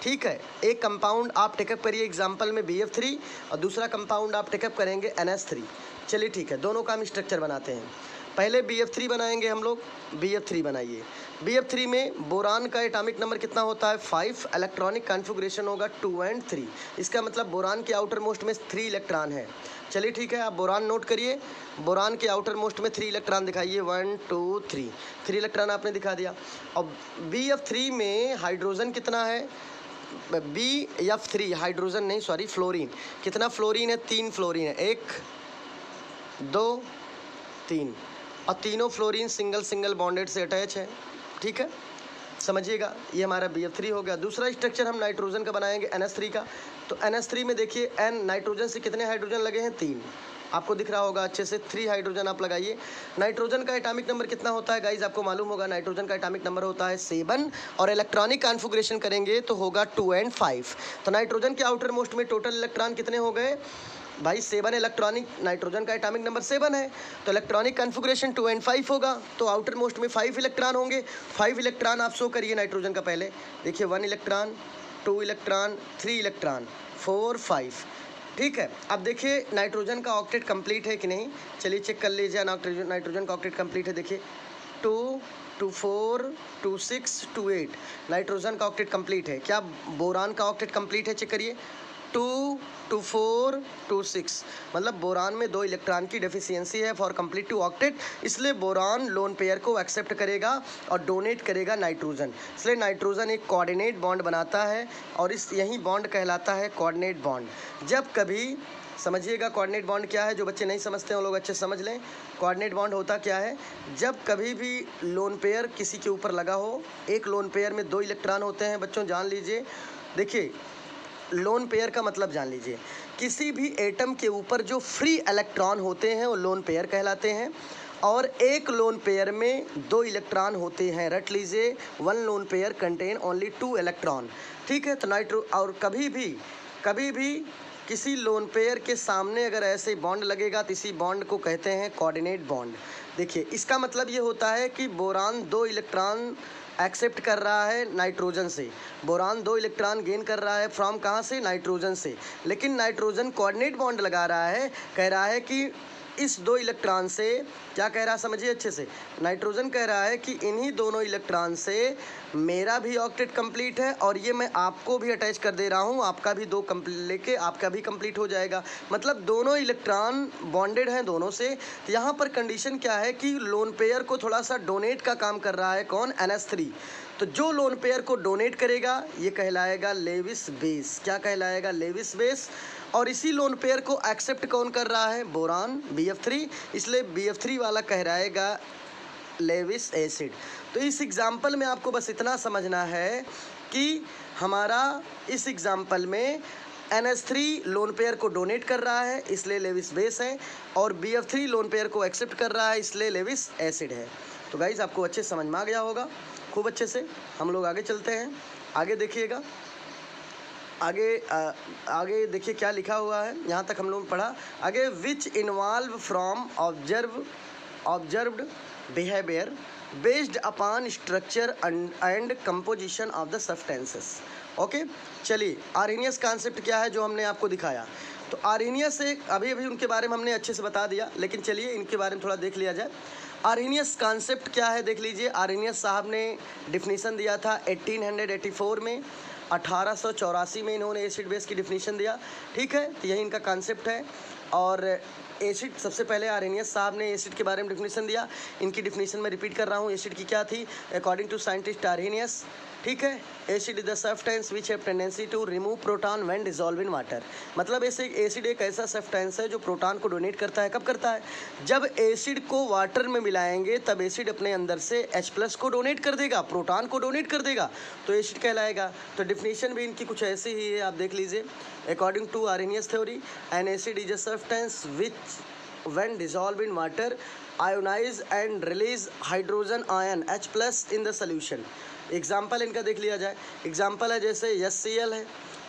ठीक है, एक कंपाउंड आप टेकअप करिए एग्जांपल में BF3, और दूसरा कंपाउंड आप टेकअप करेंगे NH3। चलिए ठीक है, दोनों का हम स्ट्रक्चर बनाते हैं। पहले BF3 बनाएंगे हम लोग। BF3 बनाइए। BF3 में बोरान का एटॉमिक नंबर कितना होता है? 5। इलेक्ट्रॉनिक कॉन्फ़िगरेशन होगा 2 और 3। इसका मतलब बोरान के आउटर मोस्ट में 3 इलेक्ट्रॉन है। चलिए ठीक है, आप बोरान नोट करिए। बोरान के आउटर मोस्ट में 3 इलेक्ट्रॉन दिखाइए। 1 2 3, 3 इलेक्ट्रॉन आपने दिखा दिया। और BF3 में हाइड्रोजन कितना है? BF3 हाइड्रोजन नहीं, सॉरी, फ्लोरीन। कितना फ्लोरीन है? 3 फ्लोरीन है। 1 2 3, और तीनों फ्लोरीन सिंगल बॉन्डेड से अटैच है। ठीक है, समझिएगा, ये हमारा BF3 हो गया। दूसरा स्ट्रक्चर हम नाइट्रोजन का बनाएंगे NH3 का। तो NH3 में देखिए N नाइट्रोजन से कितने हाइड्रोजन लगे हैं? 3। आपको दिख रहा होगा अच्छे से, 3 हाइड्रोजन आप लगाइए। नाइट्रोजन का एटॉमिक नंबर कितना होता है गाइज? आपको मालूम होगा, नाइट्रोजन का एटॉमिक नंबर होता है 7, और इलेक्ट्रॉनिक कॉन्फ़िगरेशन करेंगे तो होगा 2 और 5। तो नाइट्रोजन के आउटर मोस्ट में टोटल इलेक्ट्रॉन कितने हो गए भाई? 7 इलेक्ट्रॉनिक। नाइट्रोजन का एटॉमिक नंबर 7 है, तो इलेक्ट्रॉनिक कॉन्फ़िगरेशन 2 और 5 होगा। तो आउटर मोस्ट में 5 इलेक्ट्रॉन होंगे। 5 इलेक्ट्रॉन आप शो करिए नाइट्रोजन का। पहले देखिए 1 इलेक्ट्रॉन, 2 इलेक्ट्रॉन, 3 इलेक्ट्रॉन, 4 5। ठीक है, अब देखिए नाइट्रोजन का ऑक्टेट कंप्लीट है कि नहीं। चलिए चेक कर लीजिए, नाइट्रोजन का ऑक्टेट कंप्लीट है। देखिए 2 2 4 2 6 2 8, नाइट्रोजन का ऑक्टेट कंप्लीट है। क्या बोरान का ऑक्टेट कंप्लीट है? चेक करिए। 2 2 4 2 6, मतलब बोरान में 2 इलेक्ट्रॉन की डेफिशिएंसी है फॉर कंप्लीट टू ऑक्टेट। इसलिए बोरान लोन पेयर को एक्सेप्ट करेगा और डोनेट करेगा नाइट्रोजन। इसलिए नाइट्रोजन एक कोऑर्डिनेट बॉन्ड बनाता है, और यही बॉन्ड कहलाता है कोऑर्डिनेट बॉन्ड। जब कभी समझिएगा कोऑर्डिनेट बॉन्ड क्या है, जो बच्चे नहीं समझते हैं वो लोग अच्छे समझ लें। कोऑर्डिनेट बॉन्ड होता क्या है? जब कभी भी लोन पेयर किसी के ऊपर लगा हो, एक लोन पेयर में 2 इलेक्ट्रॉन होते हैं। बच्चों जान लीजिए, देखिए लोन पेयर का मतलब जान लीजिए, किसी भी एटम के ऊपर जो फ्री इलेक्ट्रॉन होते हैं वो लोन पेयर कहलाते हैं। और एक लोन पेयर में 2 इलेक्ट्रॉन होते हैं। रट लीजिए, 1 lone pair contain only 2 electron. ठीक है, तो और कभी भी किसी लोन पेयर के सामने अगर ऐसे बॉन्ड लगेगा तो इसी बॉन्ड को कहते हैं कोऑर्डिनेट बॉन्ड। देखिए इसका मतलब ये होता है कि बोरान 2 इलेक्ट्रॉन एक्सेप्ट कर रहा है नाइट्रोजन से। बोरान 2 इलेक्ट्रॉन गेन कर रहा है फ्रॉम कहाँ से? नाइट्रोजन से। लेकिन नाइट्रोजन कोऑर्डिनेट बॉन्ड लगा रहा है, कह रहा है कि इस 2 इलेक्ट्रॉन से, क्या कह रहा है समझिए अच्छे से, नाइट्रोजन कह रहा है कि इन्हीं दोनों इलेक्ट्रॉन से मेरा भी ऑक्टेट कंप्लीट है, और ये मैं आपको भी अटैच कर दे रहा हूँ, आपका भी 2 लेके आपका भी कंप्लीट हो जाएगा। मतलब दोनों इलेक्ट्रॉन बॉन्डेड हैं दोनों से। तो यहाँ पर कंडीशन क्या है कि लोन पेयर को थोड़ा सा डोनेट का काम कर रहा है। कौन? NH3। तो जो लोन पेयर को डोनेट करेगा ये कहलाएगा लेविस बेस। क्या कहलाएगा? Lewis base. और इसी लोन पेयर को एक्सेप्ट कौन कर रहा है? Boron BF3। इसलिए BF3 वाला कहलाएगा लेविस एसिड। तो इस एग्जाम्पल में आपको बस इतना समझना है कि हमारा इस एग्जाम्पल में NH3 लोन पेयर को डोनेट कर रहा है इसलिए लेविस बेस है, और BF3 लोन पेयर को एक्सेप्ट कर रहा है इसलिए लेविस एसिड है। तो गाइज आपको अच्छे समझ में आ गया होगा, खूब अच्छे से। हम लोग आगे चलते हैं, आगे देखिएगा। आगे देखिए क्या लिखा हुआ है, यहाँ तक हम लोगों ने पढ़ा। आगे which involve from observed behaviour based upon structure and composition of the substances. Okay, चलिए आर्हेनियस कॉन्सेप्ट क्या है जो हमने आपको दिखाया। तो आर्हेनियस से अभी उनके बारे में हमने अच्छे से बता दिया, लेकिन चलिए इनके बारे में थोड़ा देख लिया जाए। आर्हेनियस कॉन्सेप्ट क्या है देख लीजिए। आर्हेनियस साहब ने डिफिनीसन दिया था 1884 में, 1884 में इन्होंने एसिड बेस की डिफिनीशन दिया। ठीक है, तो यही इनका कॉन्सेप्ट है। और एसिड, सबसे पहले आर्हेनियस साहब ने एसिड के बारे में डिफिनीशन दिया। इनकी डिफिनीशन में रिपीट कर रहा हूँ, एसिड की क्या थी अकॉर्डिंग टू साइंटिस्ट आर्हेनियस। ठीक है, acid is the substance which have tendency to remove proton when dissolve in water. मतलब ऐसे एसिड एक ऐसा सब्सटेंस है जो प्रोटॉन को डोनेट करता है। कब करता है? जब एसिड को वाटर में मिलाएंगे तब एसिड अपने अंदर से H+ को डोनेट कर देगा, प्रोटॉन को डोनेट कर देगा, तो एसिड कहलाएगा। तो डिफिनीशन भी इनकी कुछ ऐसी ही है, आप देख लीजिए। According to Arrhenius theory, an acid is a substance which when dissolved in water ionize and release hydrogen ion H+ in the solution। Example इनका देख लिया जाए। एग्जाम्पल है जैसे HCl है,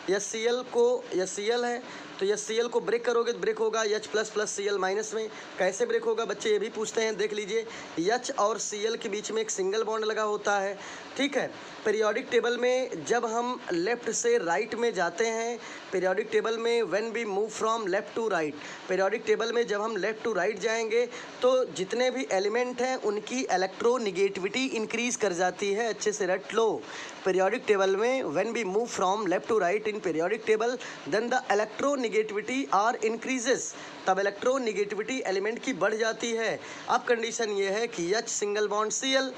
HCl है, तो HCl को ब्रेक करोगे तो ब्रेक होगा H++ Cl- में। कैसे ब्रेक होगा बच्चे ये भी पूछते हैं, देख लीजिए। H और Cl के बीच में एक सिंगल बॉन्ड लगा होता है। ठीक है, पीरियोडिक टेबल में जब हम लेफ्ट से राइट में जाते हैं, पीरियोडिक टेबल में when we move from left to right, periodic table में जब हम लेफ्ट टू राइट जाएंगे तो जितने भी एलिमेंट हैं उनकी इलेक्ट्रोनिगेटिविटी इंक्रीज कर जाती है। अच्छे से रट लो, पीरियोडिक टेबल में when we move from left to right in periodic table then the electronegativity are increases, तब इलेक्ट्रोनिगेटिविटी एलिमेंट की बढ़ जाती है। अब कंडीशन ये है कि H सिंगल बॉन्ड Cl,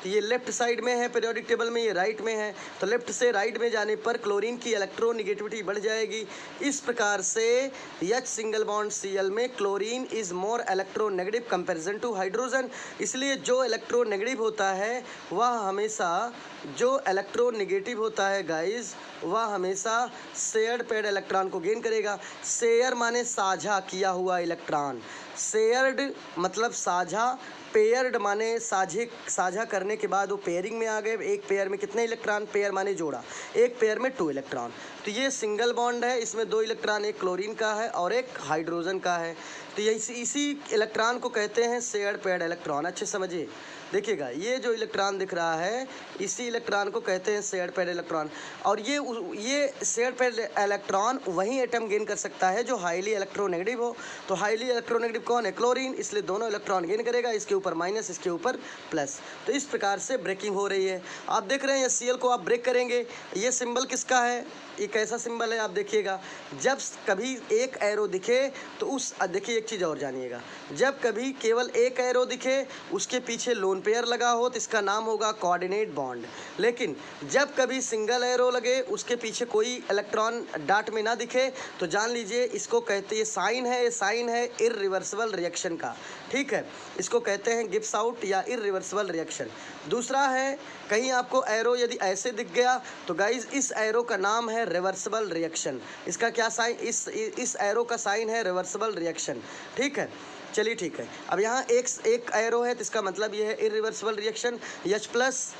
तो ये लेफ्ट साइड में है पीरियोडिक टेबल में, ये राइट में है, तो लेफ्ट से राइट में जाने पर क्लोरीन की इलेक्ट्रोनिगेटिविटी बढ़ जाएगी। इस प्रकार से H सिंगल बॉन्ड Cl में chlorine is more electronegative comparison to hydrogen. इसलिए जो इलेक्ट्रोनेगेटिव होता है वह हमेशा, जो इलेक्ट्रोनेगेटिव होता है गाइस, वह हमेशा शेयर्ड पेड इलेक्ट्रॉन को गेन करेगा। शेयर माने साझा किया हुआ इलेक्ट्रॉन, शेयर्ड मतलब साझा, पेयर्ड माने साझा करने के बाद वो पेयरिंग में आ गए। एक पेयर में कितने इलेक्ट्रॉन, पेयर माने जोड़ा, एक पेयर में 2 इलेक्ट्रॉन। तो ये सिंगल बॉन्ड है, इसमें 2 इलेक्ट्रॉन, एक क्लोरीन का है और एक हाइड्रोजन का है। तो ये इसी इलेक्ट्रॉन को कहते हैं शेयर्ड पेड इलेक्ट्रॉन। अच्छे समझिए, देखिएगा ये जो इलेक्ट्रॉन दिख रहा है इसी इलेक्ट्रॉन को कहते हैं शेयर्ड पेड इलेक्ट्रॉन। और ये शेयर्ड पेड इलेक्ट्रॉन वही एटम गेन कर सकता है जो हाईली इलेक्ट्रोनेगेटिव हो। तो हाईली इलेक्ट्रोनेगेटिव कौन है? क्लोरीन, इसलिए दोनों इलेक्ट्रॉन गेन करेगा, इसके ऊपर माइनस, इसके ऊपर प्लस। तो इस प्रकार से ब्रेकिंग हो रही है। आप देख रहे हैं HCl को आप ब्रेक करेंगे, ये सिंबल किसका है, ये कैसा सिंबल है आप देखिएगा। जब कभी एक एरो दिखे तो उस, देखिए एक चीज़ और जानिएगा, जब कभी केवल एक एरो दिखे उसके पीछे लोन पेयर लगा हो तो इसका नाम होगा कोऑर्डिनेट बॉन्ड। लेकिन जब कभी सिंगल एरो लगे उसके पीछे कोई इलेक्ट्रॉन डॉट में ना दिखे तो जान लीजिए इसको कहते हैं, साइन है इररिवर्सिबल रिएक्शन का। ठीक है, इसको कहते हैं गिब्स आउट या इररिवर्सिबल रिएक्शन। दूसरा है, कहीं आपको एरो यदि ऐसे दिख गया तो गाइज इस एरो का नाम है रिवर्सिबल रिएक्शन। इसका क्या साइन, इस एरो का साइन है रिवर्सिबल रिएक्शन। ठीक है, चलिए ठीक है। अब यहाँ एक एरो है तो इसका मतलब ये है इररिवर्सिबल रिएक्शन। H+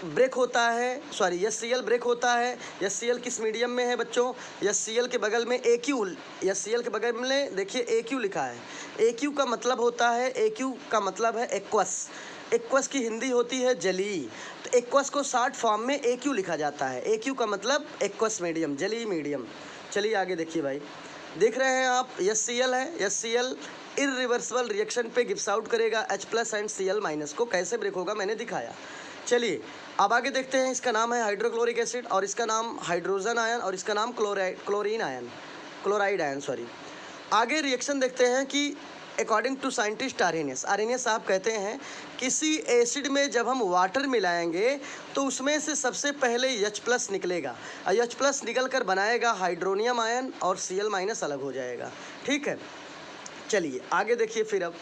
ब्रेक होता है, सॉरी HCl ब्रेक होता है। HCl किस मीडियम में है बच्चों? HCl के बगल में AQ, HCl के बगल में देखिए AQ लिखा है। AQ का मतलब होता है, AQ का मतलब है एक्वस। एक्वस की हिंदी होती है जली, तो एक्वस को शॉर्ट फॉर्म में AQ लिखा जाता है। AQ का मतलब एक्वस मीडियम, जली मीडियम। चलिए आगे देखिए भाई, देख रहे हैं आप HCl है, HCl इररिवर्सिबल रिएक्शन पे गिब्स आउट करेगा H+ एंड Cl- को। कैसे ब्रेक होगा मैंने दिखाया। चलिए अब आगे देखते हैं, इसका नाम है हाइड्रोक्लोरिक एसिड और इसका नाम हाइड्रोजन आयन और इसका नाम क्लोराइड आयन सॉरी। आगे रिएक्शन देखते हैं कि अकॉर्डिंग टू साइंटिस्ट आर्हेनियस साहब कहते हैं किसी एसिड में जब हम वाटर मिलाएंगे तो उसमें से सबसे पहले H+ निकलेगा और H+ निकल कर बनाएगा हाइड्रोनियम आयन और Cl- अलग हो जाएगा। ठीक है, चलिए आगे देखिए। फिर अब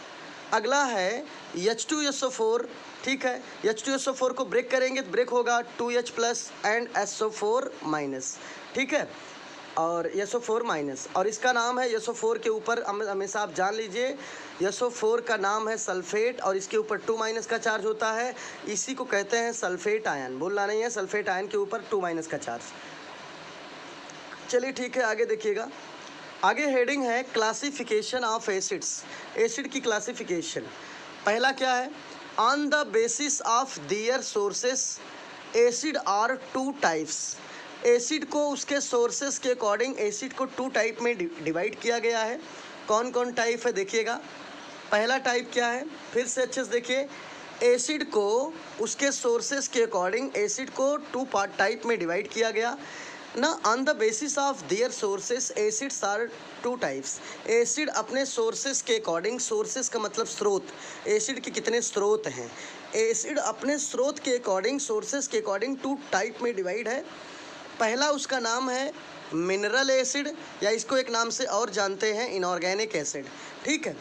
अगला है H2SO4। ठीक है, H2SO4 को ब्रेक करेंगे तो ब्रेक होगा 2H+ एंड SO4-। ठीक है, और SO4-, और इसका नाम है SO4 के ऊपर हमेशा आप जान लीजिए SO4 का नाम है सल्फेट और इसके ऊपर 2- का चार्ज होता है। इसी को कहते हैं सल्फेट आयन। बोलना नहीं है, सल्फेट आयन के ऊपर 2- का चार्ज। चलिए ठीक है, आगे देखिएगा। आगे हेडिंग है क्लासिफिकेशन ऑफ एसिड्स, एसिड की क्लासिफिकेशन। पहला क्या है, on the basis of their sources acid are two types. Acid को उसके सोर्सेस के अकॉर्डिंग एसिड को टू टाइप में डिवाइड किया गया है। कौन कौन टाइप है देखिएगा। पहला टाइप क्या है, फिर से अच्छे से देखिए। एसिड को उसके सोर्सेस के अकॉर्डिंग एसिड को टू पार्ट टाइप में डिवाइड किया गया ना। On the basis of their sources acids are two types. Acid अपने सोर्सेस के अकॉर्डिंग, सोर्सेस का मतलब स्रोत, एसिड के कितने स्रोत हैं, एसिड अपने स्रोत के अकॉर्डिंग, सोर्सेस के अकॉर्डिंग टू टाइप में डिवाइड है। पहला उसका नाम है मिनरल एसिड, या इसको एक नाम से और जानते हैं इनऑर्गेनिक एसिड। ठीक है,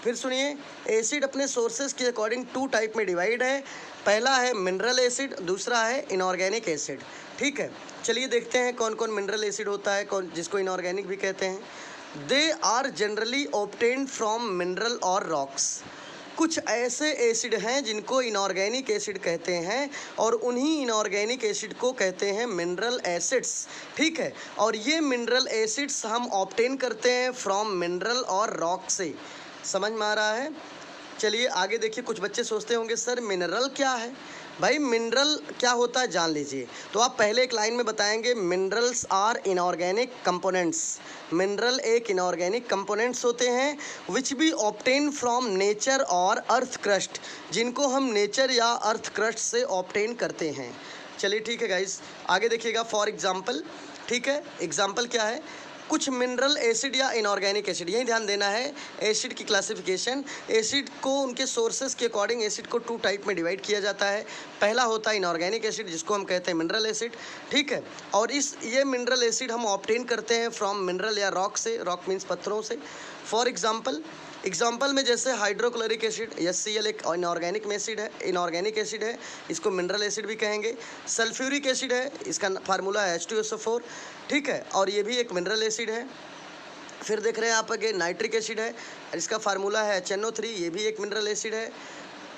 फिर सुनिए, एसिड अपने सोर्सेस के अकॉर्डिंग टू टाइप में डिवाइड है। पहला है मिनरल एसिड, दूसरा है इनऑर्गेनिक एसिड। ठीक है, चलिए देखते हैं कौन कौन मिनरल एसिड होता है, कौन जिसको इनऑर्गेनिक भी कहते हैं। They are generally obtained from mineral और रॉक्स। कुछ ऐसे एसिड हैं जिनको इनऑर्गेनिक एसिड कहते हैं, और उन्हीं इनऑर्गेनिक एसिड को कहते हैं मिनरल एसिड्स। ठीक है, और ये मिनरल एसिड्स हम ऑब्टेन करते हैं फ्रॉम मिनरल और रॉक से। समझ में आ रहा है। चलिए आगे देखिए। कुछ बच्चे सोचते होंगे सर मिनरल क्या है। भाई मिनरल क्या होता है जान लीजिए। तो आप पहले एक लाइन में बताएंगे minerals are inorganic components. Mineral एक इनऑर्गेनिक कंपोनेंट्स होते हैं which be obtain from nature और अर्थ क्रस्ट, जिनको हम नेचर या अर्थ क्रस्ट से ऑब्टेन करते हैं। चलिए ठीक है गाइस, आगे देखिएगा। फॉर एग्जाम्पल, ठीक है, एग्जाम्पल क्या है, कुछ मिनरल एसिड या इनऑर्गेनिक एसिड, यही ध्यान देना है। एसिड की क्लासिफिकेशन, एसिड को उनके सोर्सेस के अकॉर्डिंग एसिड को टू टाइप में डिवाइड किया जाता है। पहला होता है इनऑर्गेनिक एसिड, जिसको हम कहते हैं मिनरल एसिड। ठीक है, और ये मिनरल एसिड हम ऑब्टेन करते हैं फ्रॉम मिनरल या रॉक से। रॉक मीन्स पत्थरों से। फॉर एग्जाम्पल में जैसे हाइड्रोक्लोरिक एसिड, HCl एक इनऑर्गेनिक एसिड है, इसको मिनरल एसिड भी कहेंगे। सल्फ्यूरिक एसिड है, इसका फार्मूला है H2SO4। ठीक है, और ये भी एक मिनरल एसिड है। फिर देख रहे हैं आप आगे नाइट्रिक एसिड है, इसका फार्मूला है HNO3, ये भी एक मिनरल एसिड है।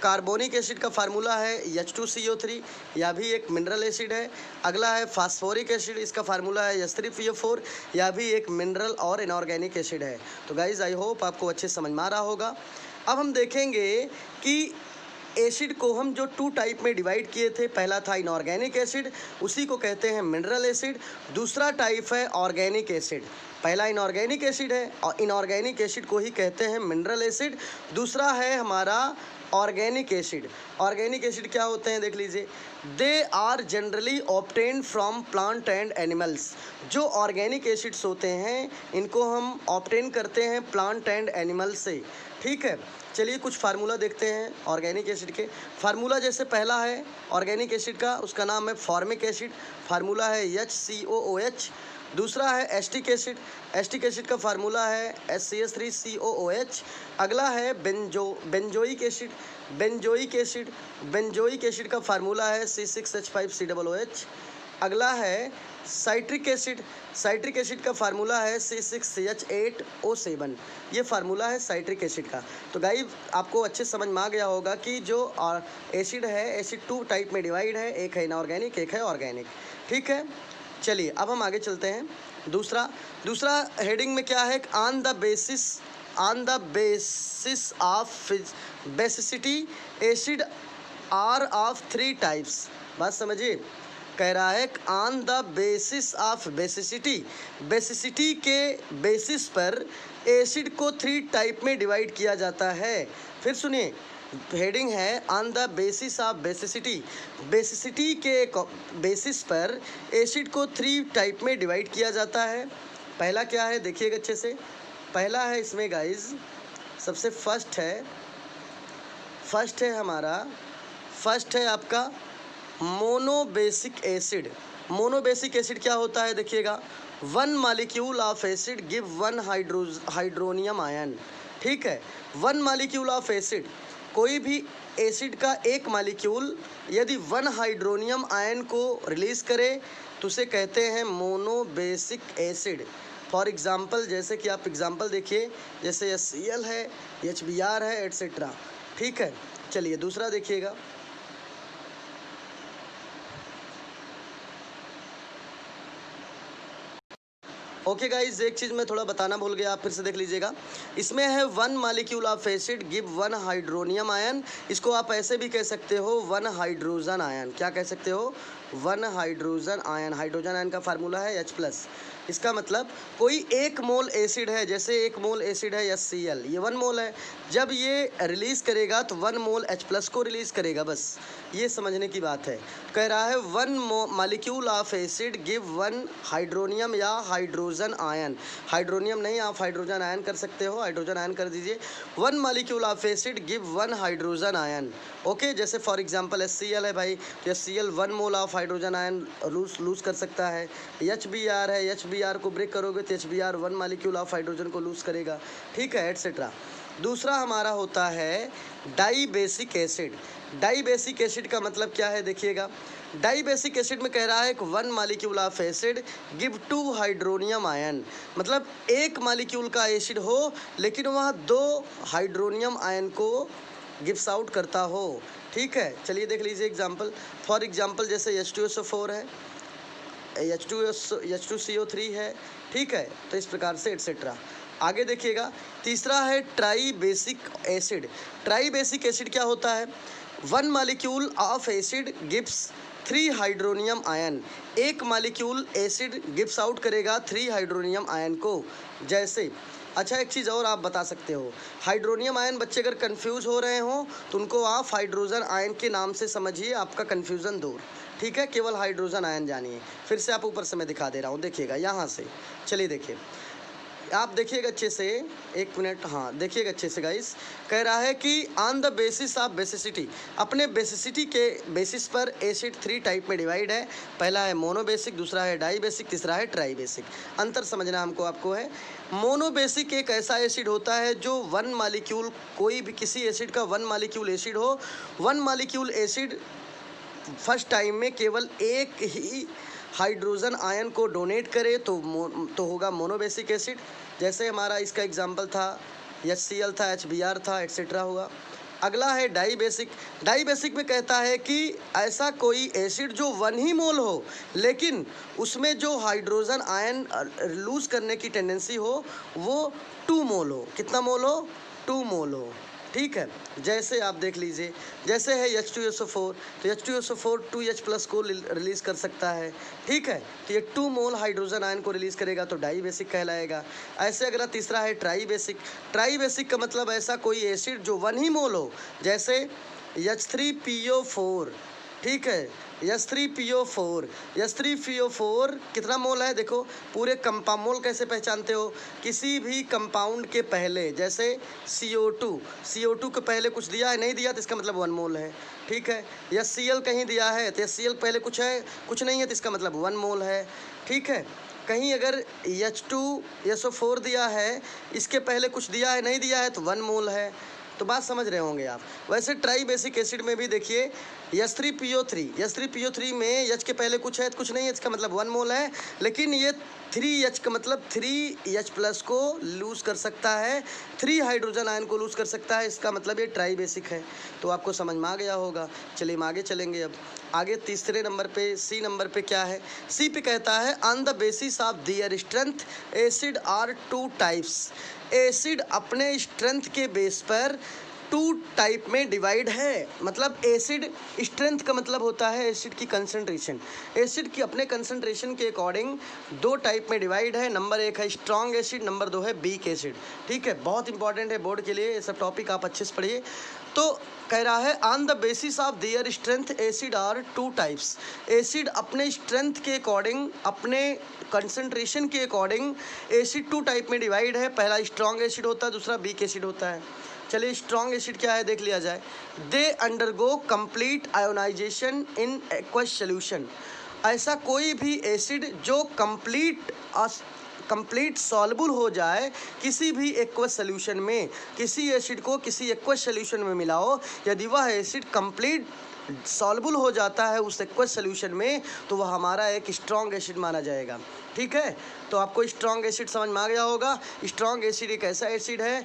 कार्बोनिक एसिड का फार्मूला है H2CO3, यह भी एक मिनरल एसिड है। अगला है फास्फोरिक एसिड, इसका फार्मूला है H3PO4, यह भी एक मिनरल और इनऑर्गेनिक एसिड है। तो गाइज आई होप आपको अच्छे समझ में आ रहा होगा। अब हम देखेंगे कि एसिड को हम जो टू टाइप में डिवाइड किए थे, पहला था इनऑर्गेनिक एसिड, उसी को कहते हैं मिनरल एसिड। दूसरा टाइप है ऑर्गेनिक एसिड। पहला इनऑर्गेनिक एसिड है और इनऑर्गेनिक एसिड को ही कहते हैं मिनरल एसिड। दूसरा है हमारा ऑर्गेनिक एसिड। ऑर्गेनिक एसिड क्या होते हैं देख लीजिए। They are generally obtained from plant and animals. जो ऑर्गेनिक एसिड्स होते हैं इनको हम ऑब्टेन करते हैं प्लांट एंड एनिमल से। ठीक है, चलिए कुछ फार्मूला देखते हैं ऑर्गेनिक एसिड के। फार्मूला जैसे पहला है ऑर्गेनिक एसिड का, उसका नाम है फॉर्मिक एसिड, फार्मूला है HCOOH। दूसरा है एस्टिक एसिड का फार्मूला है HCl3COOH। अगला है बेंजोइक एसिड का फार्मूला है C6H5COOH। अगला है साइट्रिक एसिड का फार्मूला है C6CH8O7। ये फार्मूला है साइट्रिक एसिड का। तो गाइस आपको अच्छे समझ में आ गया होगा कि जो एसिड है, एसिड टू टाइप में डिवाइड है, एक है इनऑर्गेनिक, एक है ऑर्गेनिक। ठीक है, चलिए अब हम आगे चलते हैं। दूसरा हेडिंग में क्या है, on the basis of basicity acid are of 3 types. बात समझिए, कह रहा है on the basis of basicity के बेसिस पर एसिड को 3 टाइप में डिवाइड किया जाता है। फिर सुनिए, हेडिंग है on the basis of basicity के बेसिस पर एसिड को 3 टाइप में डिवाइड किया जाता है। पहला क्या है देखिएगा अच्छे से। पहला है इसमें गाइज, सबसे फर्स्ट है आपका मोनोबेसिक एसिड क्या होता है देखिएगा। 1 molecule of acid give 1 hydronium ion. ठीक है, 1 मॉलिक्यूल ऑफ एसिड, कोई भी एसिड का एक मॉलिक्यूल यदि 1 हाइड्रोनियम आयन को रिलीज करे तो उसे कहते हैं मोनोबेसिक एसिड। फॉर एग्जाम्पल, जैसे कि आप एग्जाम्पल देखिए, जैसे HCl है, HBr है, एट्सेट्रा। ठीक है, चलिए दूसरा देखिएगा। ओके गाइज, एक चीज़ मैं थोड़ा बताना भूल गया, आप फिर से देख लीजिएगा। इसमें है 1 molecule of acid give 1 hydronium ion. इसको आप ऐसे भी कह सकते हो 1 हाइड्रोजन आयन। क्या कह सकते हो? 1 हाइड्रोजन आयन। हाइड्रोजन आयन का फार्मूला है H+। इसका मतलब कोई 1 मोल एसिड है, जैसे 1 मोल एसिड है HCl, ये 1 मोल है। जब ये रिलीज़ करेगा तो 1 मोल H+ को रिलीज़ करेगा, बस ये समझने की बात है। कह रहा है 1 molecule of acid give 1 hydronium या हाइड्रोजन आयन। हाइड्रोनियम नहीं, आप हाइड्रोजन आयन कर सकते हो, हाइड्रोजन आयन कर दीजिए। 1 molecule of acid give 1 hydrogen ion. Okay, जैसे फॉर एग्जांपल HCl है भाई, तो HCl 1 mole of hydrogen ion loose कर सकता है। HBr है, HBr को ब्रेक करोगे तो HBr 1 मॉलिक्यूल ऑफ हाइड्रोजन को लूज़ करेगा, ठीक है, एटसेट्रा। दूसरा हमारा होता है dibasic acid. Dibasic acid का मतलब क्या है देखिएगा। डाई बेसिक एसिड में कह रहा है कि 1 molecule of acid give 2 hydronium ion. मतलब 1 मॉलिक्यूल का एसिड हो लेकिन वह 2 हाइड्रोनियम आयन को गिव्स आउट करता हो, ठीक है। चलिए देख लीजिए एग्जाम्पल। फॉर एग्जाम्पल जैसे H2SO4 है, H2CO3 है, ठीक है, तो इस प्रकार से एटसेट्रा। आगे देखिएगा, तीसरा है try basic acid. Try basic acid क्या होता है? 1 molecule of acid gives 3 hydronium ion. 1 molecule acid gives out करेगा 3 हाइड्रोनियम आयन को। जैसे अच्छा, एक चीज़ और आप बता सकते हो, हाइड्रोनियम आयन बच्चे अगर कंफ्यूज हो रहे हो तो उनको आप हाइड्रोजन आयन के नाम से समझिए, आपका कंफ्यूजन दूर, ठीक है। केवल हाइड्रोजन आयन जानिए। फिर से आप ऊपर से मैं दिखा दे रहा हूँ, देखिएगा यहाँ से। चलिए देखिए, आप देखिएगा अच्छे से, 1 मिनट, हाँ देखिएगा अच्छे से गाइस। कह रहा है कि on the basis of basicity, अपने बेसिसिटी के बेसिस पर एसिड 3 टाइप में डिवाइड है। पहला है मोनोबेसिक, दूसरा है डाई बेसिक, तीसरा है ट्राई बेसिक। अंतर समझना हमको आपको है। मोनोबेसिक एक ऐसा एसिड होता है जो 1 मॉलिक्यूल, कोई भी किसी एसिड का 1 मॉलिक्यूल एसिड हो, 1 मॉलिक्यूल एसिड फर्स्ट टाइम में केवल एक ही हाइड्रोजन आयन को डोनेट करे तो होगा मोनोबेसिक एसिड। जैसे हमारा इसका एग्जांपल था HCl था, HBr था, एटसेट्रा हुआ। अगला है डाई बेसिक। डाई बेसिक में कहता है कि ऐसा कोई एसिड जो 1 ही मोल हो लेकिन उसमें जो हाइड्रोजन आयन लूज़ करने की टेंडेंसी हो वो 2 मोल हो। कितना मोल हो? 2 मोल हो, ठीक है। जैसे आप देख लीजिए, जैसे है H2SO4, तो H2SO4 2H+ को रिलीज़ कर सकता है, ठीक है। तो ये 2 मोल हाइड्रोजन आयन को रिलीज़ करेगा तो डाई बेसिक कहलाएगा। ऐसे अगला तीसरा है ट्राई बेसिक। ट्राई बेसिक का मतलब ऐसा कोई एसिड जो 1 ही मोल हो, जैसे H3PO4, ठीक है, H3PO4। H3PO4 कितना मोल है देखो, पूरे कंपाउंड। मोल कैसे पहचानते हो? किसी भी कंपाउंड के पहले, जैसे CO2 के पहले कुछ दिया है, नहीं दिया तो इसका मतलब 1 मोल है, ठीक है। HCl कहीं दिया है तो HCl पहले कुछ है, कुछ नहीं है तो इसका मतलब 1 मोल है, ठीक है। कहीं अगर H2SO4 दिया है, इसके पहले कुछ दिया है, नहीं दिया है तो 1 मोल है। तो बात समझ रहे होंगे आप। वैसे ट्राई बेसिक एसिड में भी देखिए H3PO3 में H के पहले कुछ है तो कुछ नहीं है, इसका मतलब 1 मोल है, लेकिन ये 3H का मतलब 3H+ को लूज़ कर सकता है, 3 हाइड्रोजन आयन को लूज़ कर सकता है, इसका मतलब ये ट्राई बेसिक है। तो आपको समझ में आ गया होगा। चलिए हम आगे चलेंगे। अब आगे तीसरे नंबर पे, C नंबर पे क्या है? C पे कहता है on the basis of their strength acid are 2 types. Acid अपने स्ट्रेंथ के बेस पर 2 टाइप में डिवाइड है। मतलब एसिड स्ट्रेंथ का मतलब होता है एसिड की कंसंट्रेशन। एसिड की अपने कंसंट्रेशन के अकॉर्डिंग 2 टाइप में डिवाइड है। नंबर 1 है स्ट्रॉन्ग एसिड, नंबर 2 है वीक एसिड, ठीक है। बहुत इंपॉर्टेंट है बोर्ड के लिए, ये सब टॉपिक आप अच्छे से पढ़िए। तो कह रहा है on the basis of their strength acid are 2 types. Acid अपने स्ट्रेंथ के अकॉर्डिंग, अपने कंसंट्रेशन के अकॉर्डिंग एसिड 2 टाइप में डिवाइड है। पहला स्ट्रॉन्ग एसिड होता है, दूसरा वीक एसिड होता है। चलिए स्ट्रॉन्ग एसिड क्या है देख लिया जाए। They undergo complete ionization in aqueous solution. ऐसा कोई भी एसिड जो कंप्लीट सॉल्युबल हो जाए किसी भी एक्वस सोल्यूशन में, किसी एसिड को किसी एक्वस सोल्यूशन में मिलाओ, यदि वह एसिड कंप्लीट सॉल्युबल हो जाता है उस एक्वस सोल्यूशन में तो वह हमारा एक स्ट्रॉन्ग एसिड माना जाएगा, ठीक है। तो आपको स्ट्रॉन्ग एसिड समझ में आ गया होगा। स्ट्रॉन्ग एसिड एक ऐसा एसिड है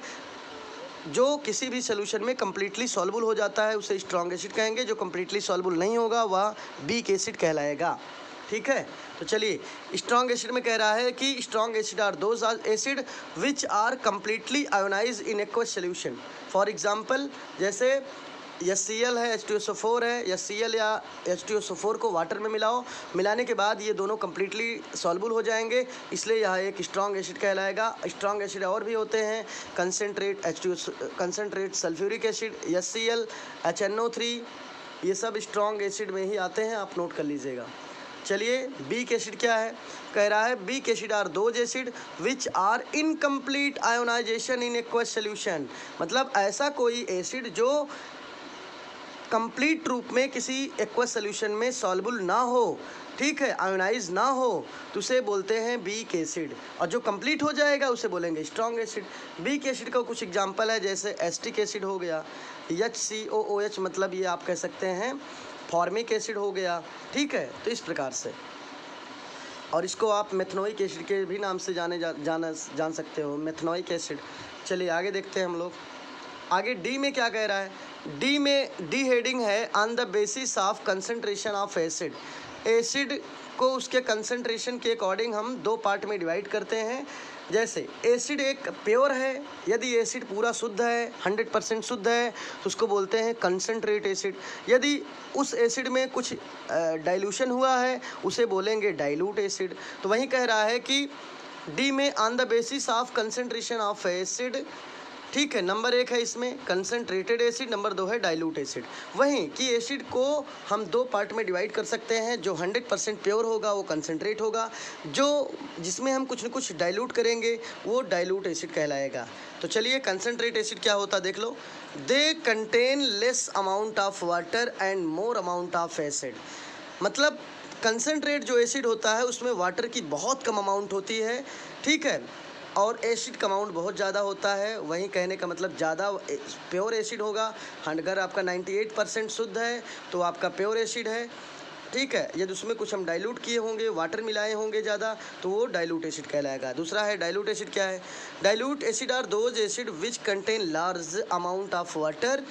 जो किसी भी सोल्यूशन में कम्प्लीटली सॉल्युबल हो जाता है, उसे स्ट्रॉन्ग एसिड कहेंगे। जो कम्प्लीटली सॉल्युबल नहीं होगा वह वीक एसिड कहलाएगा, ठीक है। तो चलिए, स्ट्रॉन्ग एसिड में कह रहा है कि strong acid are those acid which are completely ionize in aqueous solution. For example, जैसे HCl है, H2SO4 है, HCl या H2SO4 को वाटर में मिलाओ, मिलाने के बाद ये दोनों कम्प्लीटली सॉल्युबल हो जाएंगे, इसलिए यह एक स्ट्रॉन्ग एसिड कहलाएगा। स्ट्रॉन्ग एसिड और भी होते हैं, concentrate sulphuric acid, HCl, HNO3, ये सब स्ट्रॉन्ग एसिड में ही आते हैं, आप नोट कर लीजिएगा। चलिए, वीक एसिड क्या है? कह रहा है weak acid are those acid which are incomplete ionization in aqueous solution. मतलब ऐसा कोई एसिड जो कंप्लीट रूप में किसी एक्वस सोल्यूशन में सॉल्युबल ना हो, ठीक है, आयोनाइज ना हो, तो उसे बोलते हैं वीक एसिड। और जो कंप्लीट हो जाएगा उसे बोलेंगे स्ट्रॉन्ग एसिड। वीक एसिड का कुछ एग्जांपल है, जैसे एस्टिक एसिड हो गया, HCOOH, मतलब ये आप कह सकते हैं फॉर्मिक एसिड हो गया, ठीक है। तो इस प्रकार से, और इसको आप मेथनोइक एसिड के भी नाम से जान सकते हो, मेथनोइक एसिड। चलिए आगे देखते हैं हम लोग। आगे डी में क्या कह रहा है? डी में डी हेडिंग है on the basis of concentration of acid. Acid को उसके कंसंट्रेशन के अकॉर्डिंग हम दो पार्ट में डिवाइड करते हैं। जैसे एसिड एक प्योर है, यदि एसिड पूरा शुद्ध है, 100% शुद्ध है, तो उसको बोलते हैं कंसंट्रेट एसिड। यदि उस एसिड में कुछ डाइल्यूशन हुआ है, उसे बोलेंगे डाइल्यूट एसिड। तो वहीं कह रहा है कि डी में on the basis of concentration of acid, ठीक है, नंबर 1 है इसमें कंसंट्रेटेड एसिड, नंबर 2 है डाइल्यूट एसिड। वहीं कि एसिड को हम दो पार्ट में डिवाइड कर सकते हैं, जो 100% प्योर होगा वो कंसंट्रेट होगा, जो जिसमें हम कुछ न कुछ डाइल्यूट करेंगे वो डाइल्यूट एसिड कहलाएगा। तो चलिए, कंसंट्रेट एसिड क्या होता है देख लो। They contain less amount of water and more amount of acid. मतलब कंसंट्रेट जो एसिड होता है उसमें वाटर की बहुत कम अमाउंट होती है, ठीक है, और एसिड का अमाउंट बहुत ज़्यादा होता है। वहीं कहने का मतलब ज़्यादा प्योर एसिड होगा। अगर आपका 98% शुद्ध है तो आपका प्योर एसिड है, ठीक है। यदि उसमें कुछ हम डाइल्यूट किए होंगे, वाटर मिलाए होंगे ज़्यादा, तो वो डाइल्यूट एसिड कहलाएगा। दूसरा है डाइल्यूट एसिड क्या है? Dilute acid are those acid which contain large amount of water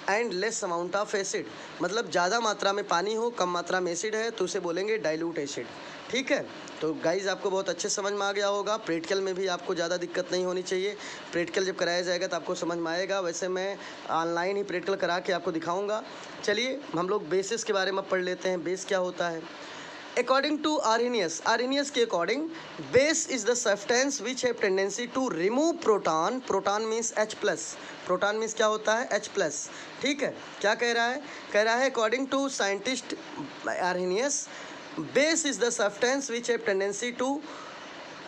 and less amount of acid. मतलब ज़्यादा मात्रा में पानी हो, कम मात्रा में एसिड है, तो उसे बोलेंगे डाइल्यूट एसिड, ठीक है। तो गाइज आपको बहुत अच्छे समझ में आ गया होगा। प्रैक्टिकल में भी आपको ज़्यादा दिक्कत नहीं होनी चाहिए। प्रैक्टिकल जब कराया जाएगा तो आपको समझ में आएगा। वैसे मैं ऑनलाइन ही प्रैक्टिकल करा के आपको दिखाऊंगा। चलिए हम लोग बेसिस के बारे में पढ़ लेते हैं। बेस क्या होता है? अकॉर्डिंग टू आर्हेनियस के according, base is the substance which have tendency to remove proton. Proton means H+। Proton means क्या होता है? H+, ठीक है। क्या कह रहा है? कह रहा है according to scientist Arrhenius, base is the substance which have tendency to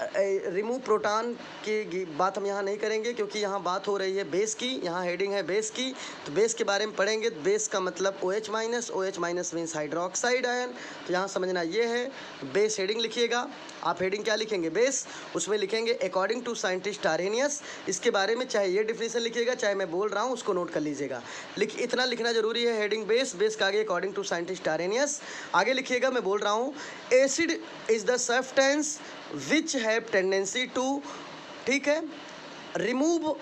remove proton की बात हम यहाँ नहीं करेंगे, क्योंकि यहाँ बात हो रही है बेस की, यहाँ हेडिंग है बेस की। तो बेस के बारे में पढ़ेंगे। बेस का मतलब OH-, OH- means hydroxide ion. तो यहाँ समझना ये है। बेस हेडिंग लिखिएगा। आप हेडिंग क्या लिखेंगे? बेस। उसमें लिखेंगे अकॉर्डिंग टू साइंटिस्ट आर्हेनियस। इसके बारे में चाहे ये डिफिनेशन लिखिएगा, चाहे मैं बोल रहा हूँ उसको नोट कर लीजिएगा। इतना लिखना जरूरी है। हेडिंग बेस, बेस का आगे अकॉर्डिंग टू साइंटिस्ट आर्हेनियस। आगे लिखिएगा, मैं बोल रहा हूँ, acid is the substance which have tendency to, ठीक है, रिमूव।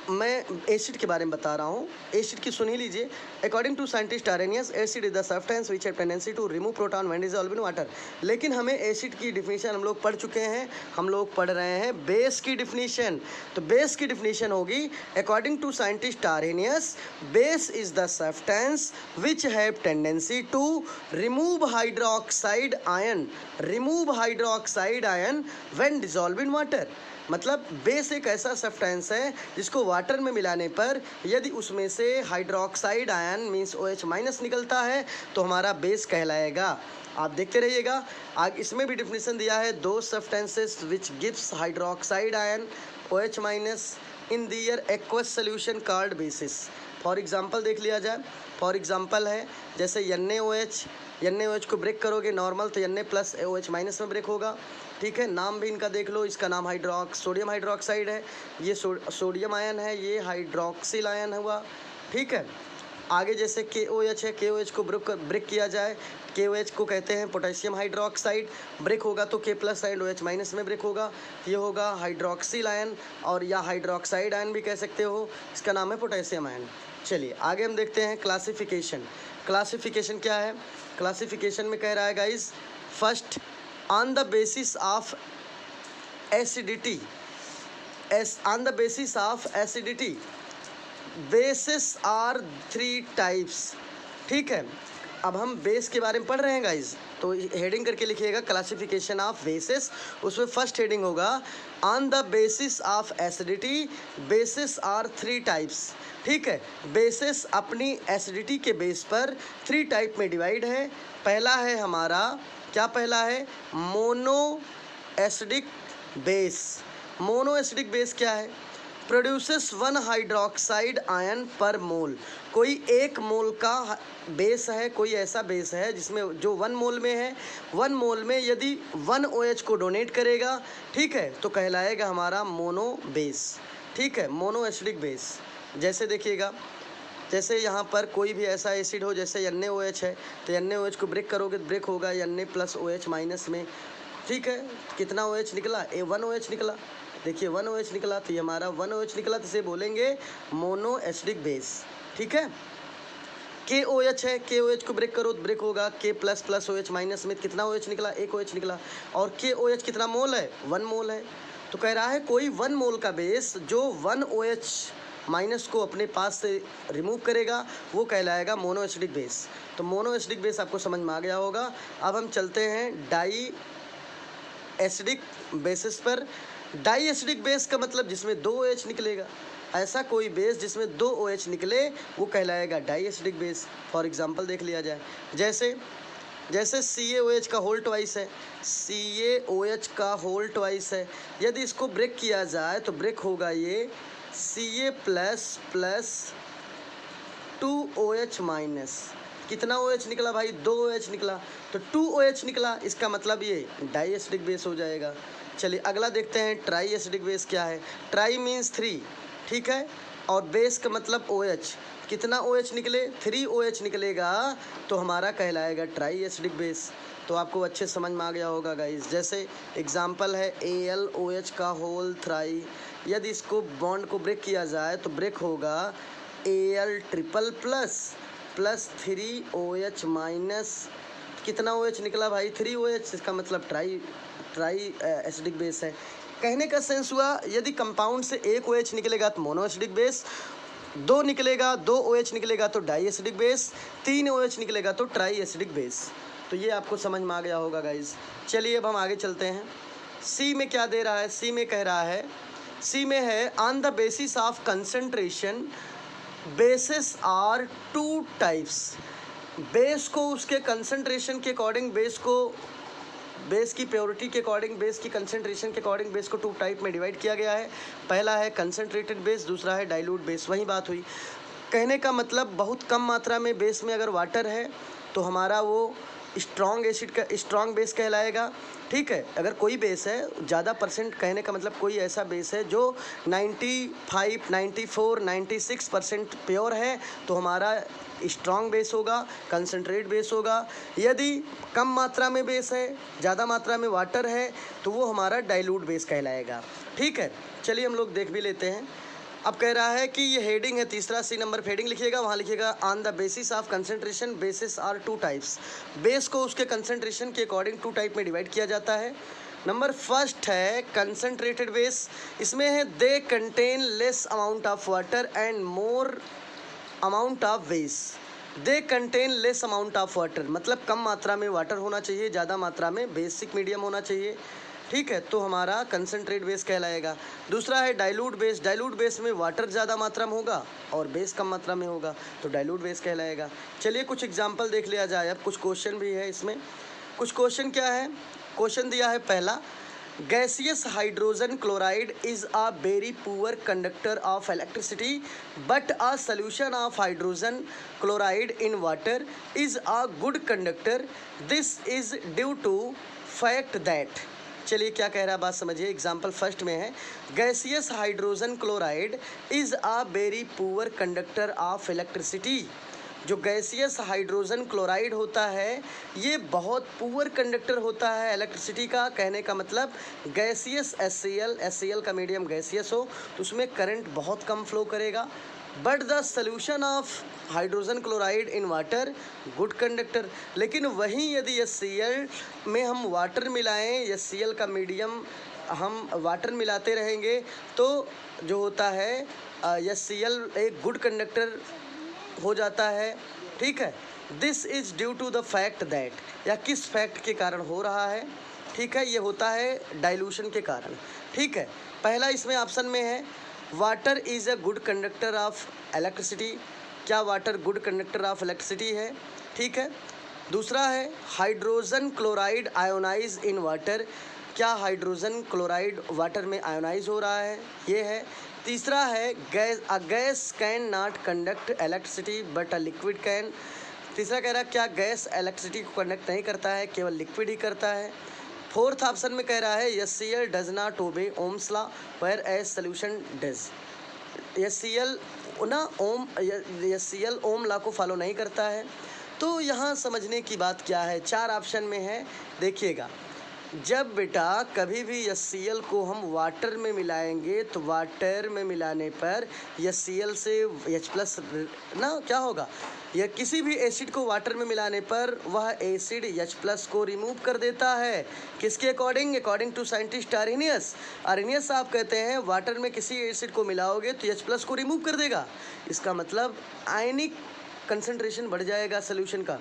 मैं एसिड के बारे में बता रहा हूँ, एसिड की सुन ही लीजिए। According to scientist Arrhenius, acid is the substance which have tendency to remove proton when dissolved in water. लेकिन हमें एसिड की डिफिनीशन हम लोग पढ़ चुके हैं, हम लोग पढ़ रहे हैं बेस की डिफिनीशन। तो बेस की डिफिनीशन होगी according to scientist Arrhenius, base is the substance which have tendency to remove hydroxide ion, remove hydroxide ion when dissolved in water. मतलब बेस एक ऐसा सब्सटेंस है जिसको वाटर में मिलाने पर यदि उसमें से हाइड्रोक्साइड आयन मीन्स OH- निकलता है तो हमारा बेस कहलाएगा। आप देखते रहिएगा। आगे इसमें भी डिफिनेशन दिया है, दो substances which gives hydroxide ion OH- in their aqueous solution called bases. For example देख लिया जाए। फॉर एग्जांपल है जैसे NaOH को ब्रेक करोगे नॉर्मल, तो Na+OH- में ब्रेक होगा, ठीक है। नाम भी इनका देख लो। इसका नाम सोडियम हाइड्रोक्साइड है, ये सोडियम आयन है, ये हाइड्रोक्सिल आयन हुआ, ठीक है। आगे जैसे KOH है, KOH को ब्रेक किया जाए, KOH को कहते हैं पोटेशियम हाइड्रोक्साइड। ब्रेक होगा तो K+ एंड OH- में ब्रेक होगा, ये होगा हाइड्रोक्सिल आयन, और या हाइड्रोक्साइड आयन भी कह सकते हो। इसका नाम है पोटेशियम आयन। चलिए आगे हम देखते हैं क्लासिफिकेशन। क्लासिफिकेशन क्या है? क्लासिफिकेशन में कह रहा है guys, first on the basis of acidity, on the basis of acidity bases are 3 types. ठीक है, अब हम बेस के बारे में पढ़ रहे हैं गाइज, तो हेडिंग करके लिखिएगा क्लासिफिकेशन ऑफ बेसिस। उसमें फर्स्ट हेडिंग होगा on the basis of acidity bases are 3 types. ठीक है, बेसिस अपनी एसिडिटी के बेस पर 3 टाइप में डिवाइड है। पहला है हमारा, क्या पहला है, mono acidic base. Mono acidic base क्या है, प्रोड्यूसेस 1 हाइड्रोक्साइड आयन पर मोल। कोई 1 मोल का बेस है, कोई ऐसा बेस है जिसमें जो 1 मोल में है, 1 मोल में यदि 1 OH को डोनेट करेगा, ठीक है, तो कहलाएगा हमारा मोनो बेस। ठीक है, मोनो एसिडिक बेस। जैसे देखिएगा, जैसे यहाँ पर कोई भी ऐसा एसिड हो, जैसे NaOH है, तो NaOH को ब्रेक करोगे तो ब्रेक होगा Na+OH माइनस में। ठीक है, कितना OH निकला, 1 OH निकला। देखिए 1 OH निकला, तो ये हमारा 1 OH निकला, तो इसे बोलेंगे मोनो एसिडिक बेस। ठीक है, KOH है, KOH को ब्रेक करो तो ब्रेक होगा K++OH माइनस में। कितना OH निकला, 1 OH निकला। और KOH कितना मोल है, 1 मोल है। तो कह रहा है कोई 1 मोल का बेस जो 1 OH माइनस को अपने पास से रिमूव करेगा, वो कहलाएगा मोनो एसिडिक बेस। तो मोनो एसिडिक बेस आपको समझ में आ गया होगा। अब हम चलते हैं डाई एसिडिक बेसिस पर। डाई एसिडिक बेस का मतलब जिसमें 2 OH निकलेगा। ऐसा कोई बेस जिसमें 2 OH निकले वो कहलाएगा diacidic base. For example देख लिया जाए, जैसे CaOH का होल ट्वाइस है, CaOH का होल ट्वाइस है। यदि इसको ब्रेक किया जाए तो ब्रेक होगा ये Ca++ 2OH माइनस। कितना OH निकला भाई, 2 OH निकला, तो 2 OH निकला, इसका मतलब ये डाई एसिडिक बेस हो जाएगा। चलिए अगला देखते हैं, ट्राई एसिडिक बेस क्या है। ट्राई मीन्स 3, ठीक है, और बेस का मतलब OH। कितना OH निकले, 3 OH निकलेगा, तो हमारा कहलाएगा ट्राई एसिडिक बेस। तो आपको अच्छे समझ में आ गया होगा गाइस। जैसे एग्जांपल है AlOH का होल थ्राई। यदि इसको बॉन्ड को ब्रेक किया जाए तो ब्रेक होगा Al++ प्लस 3 OH माइनस। कितना OH निकला भाई, 3 OH, इसका मतलब ट्राई एसिडिक बेस है। कहने का सेंस हुआ, यदि कंपाउंड से 1 OH निकलेगा तो मोनो एसिडिक बेस, 2 निकलेगा, 2 OH निकलेगा तो डाई एसिडिक बेस, 3 OH निकलेगा तो ट्राई एसिडिक बेस। तो ये आपको समझ में आ गया होगा गाइज। चलिए अब हम आगे चलते हैं। सी में क्या दे रहा है, सी में कह रहा है, सी में है on the basis of concentration bases are 2 types. Base को उसके कंसंट्रेशन के अकॉर्डिंग, बेस की प्योरिटी के अकॉर्डिंग, बेस की कंसंट्रेशन के अकॉर्डिंग बेस को 2 टाइप में डिवाइड किया गया है। पहला है कंसंट्रेटेड बेस, दूसरा है डाइल्यूट बेस। वही बात हुई, कहने का मतलब बहुत कम मात्रा में बेस में अगर वाटर है तो हमारा वो स्ट्रॉन्ग बेस कहलाएगा। ठीक है, अगर कोई बेस है ज़्यादा परसेंट, कहने का मतलब कोई ऐसा बेस है जो 95, 94, 96% प्योर है, तो हमारा स्ट्रॉन्ग बेस होगा, कंसंट्रेट बेस होगा। यदि कम मात्रा में बेस है, ज़्यादा मात्रा में वाटर है, तो वो हमारा डाइल्यूट बेस कहलाएगा। ठीक है, चलिए हम लोग देख भी लेते हैं। अब कह रहा है कि ये हेडिंग है, तीसरा C नंबर हेडिंग लिखिएगा, वहाँ लिखिएगा on the basis of concentration bases are 2 types. Base को उसके कंसंट्रेशन के अकॉर्डिंग 2 टाइप में डिवाइड किया जाता है। नंबर फर्स्ट है कंसंट्रेटेड बेस। इसमें है दे contain less amount of water and more amount of base. They contain less amount of water मतलब कम मात्रा में वाटर होना चाहिए, ज़्यादा मात्रा में बेसिक मीडियम होना चाहिए। ठीक है, तो हमारा कंसंट्रेट बेस कहलाएगा। दूसरा है डाइल्यूट बेस। डाइल्यूट बेस में वाटर ज़्यादा मात्रा में होगा और बेस कम मात्रा में होगा, तो डाइल्यूट बेस कहलाएगा। चलिए कुछ एग्जांपल देख लिया जाए। अब कुछ क्वेश्चन भी है इसमें। कुछ क्वेश्चन क्या है, क्वेश्चन दिया है पहला, gaseous hydrogen chloride is a very poor conductor of electricity but a solution of hydrogen chloride in water is a good conductor. This is due to fact that. चलिए क्या कह रहा है बात समझिए। एग्जाम्पल फर्स्ट में है gaseous hydrogen chloride is a very poor conductor of electricity. जो गैसियस हाइड्रोजन क्लोराइड होता है ये बहुत पुअर कंडक्टर होता है इलेक्ट्रिसिटी का। कहने का मतलब गैसियस HCl का मीडियम गैसियस हो तो उसमें करंट बहुत कम फ्लो करेगा। But the solution of hydrogen chloride in water good conductor. लेकिन वहीं यदि HCl में हम वाटर मिलाएं, HCl का मीडियम हम वाटर मिलाते रहेंगे तो जो होता है HCl एक गुड कंडक्टर हो जाता है, ठीक है। This is due to the fact that, या किस फैक्ट के कारण हो रहा है, ठीक है, ये होता है डाइल्यूशन के कारण, ठीक है। पहला इसमें ऑप्शन में है water is a good conductor of electricity, क्या water good conductor of electricity है, ठीक है। दूसरा है hydrogen chloride ionize in water, क्या हाइड्रोजन क्लोराइड वाटर में आयोनाइज हो रहा है, ये है। तीसरा है gas can not conduct electricity but a liquid can, तीसरा कह रहा है क्या गैस इलेक्ट्रिसिटी को कंडक्ट नहीं करता है, केवल लिक्विड ही करता है। फोर्थ ऑप्शन में कह रहा है HCl does not obey Ohm's law whereas solution does, HCl ना HCl ओम लॉ को फॉलो नहीं करता है। तो यहाँ समझने की बात क्या है, 4 ऑप्शन में है, देखिएगा। जब बेटा कभी भी HCl को हम वाटर में मिलाएंगे तो वाटर में मिलाने पर HCl से H+ ना क्या होगा, या किसी भी एसिड को वाटर में मिलाने पर वह एसिड H+ को रिमूव कर देता है। किसके according? According to scientist Arrhenius. Arrhenius साहब कहते हैं वाटर में किसी एसिड को मिलाओगे तो H+ को रिमूव कर देगा, इसका मतलब आयनिक कंसंट्रेशन बढ़ जाएगा सोल्यूशन का।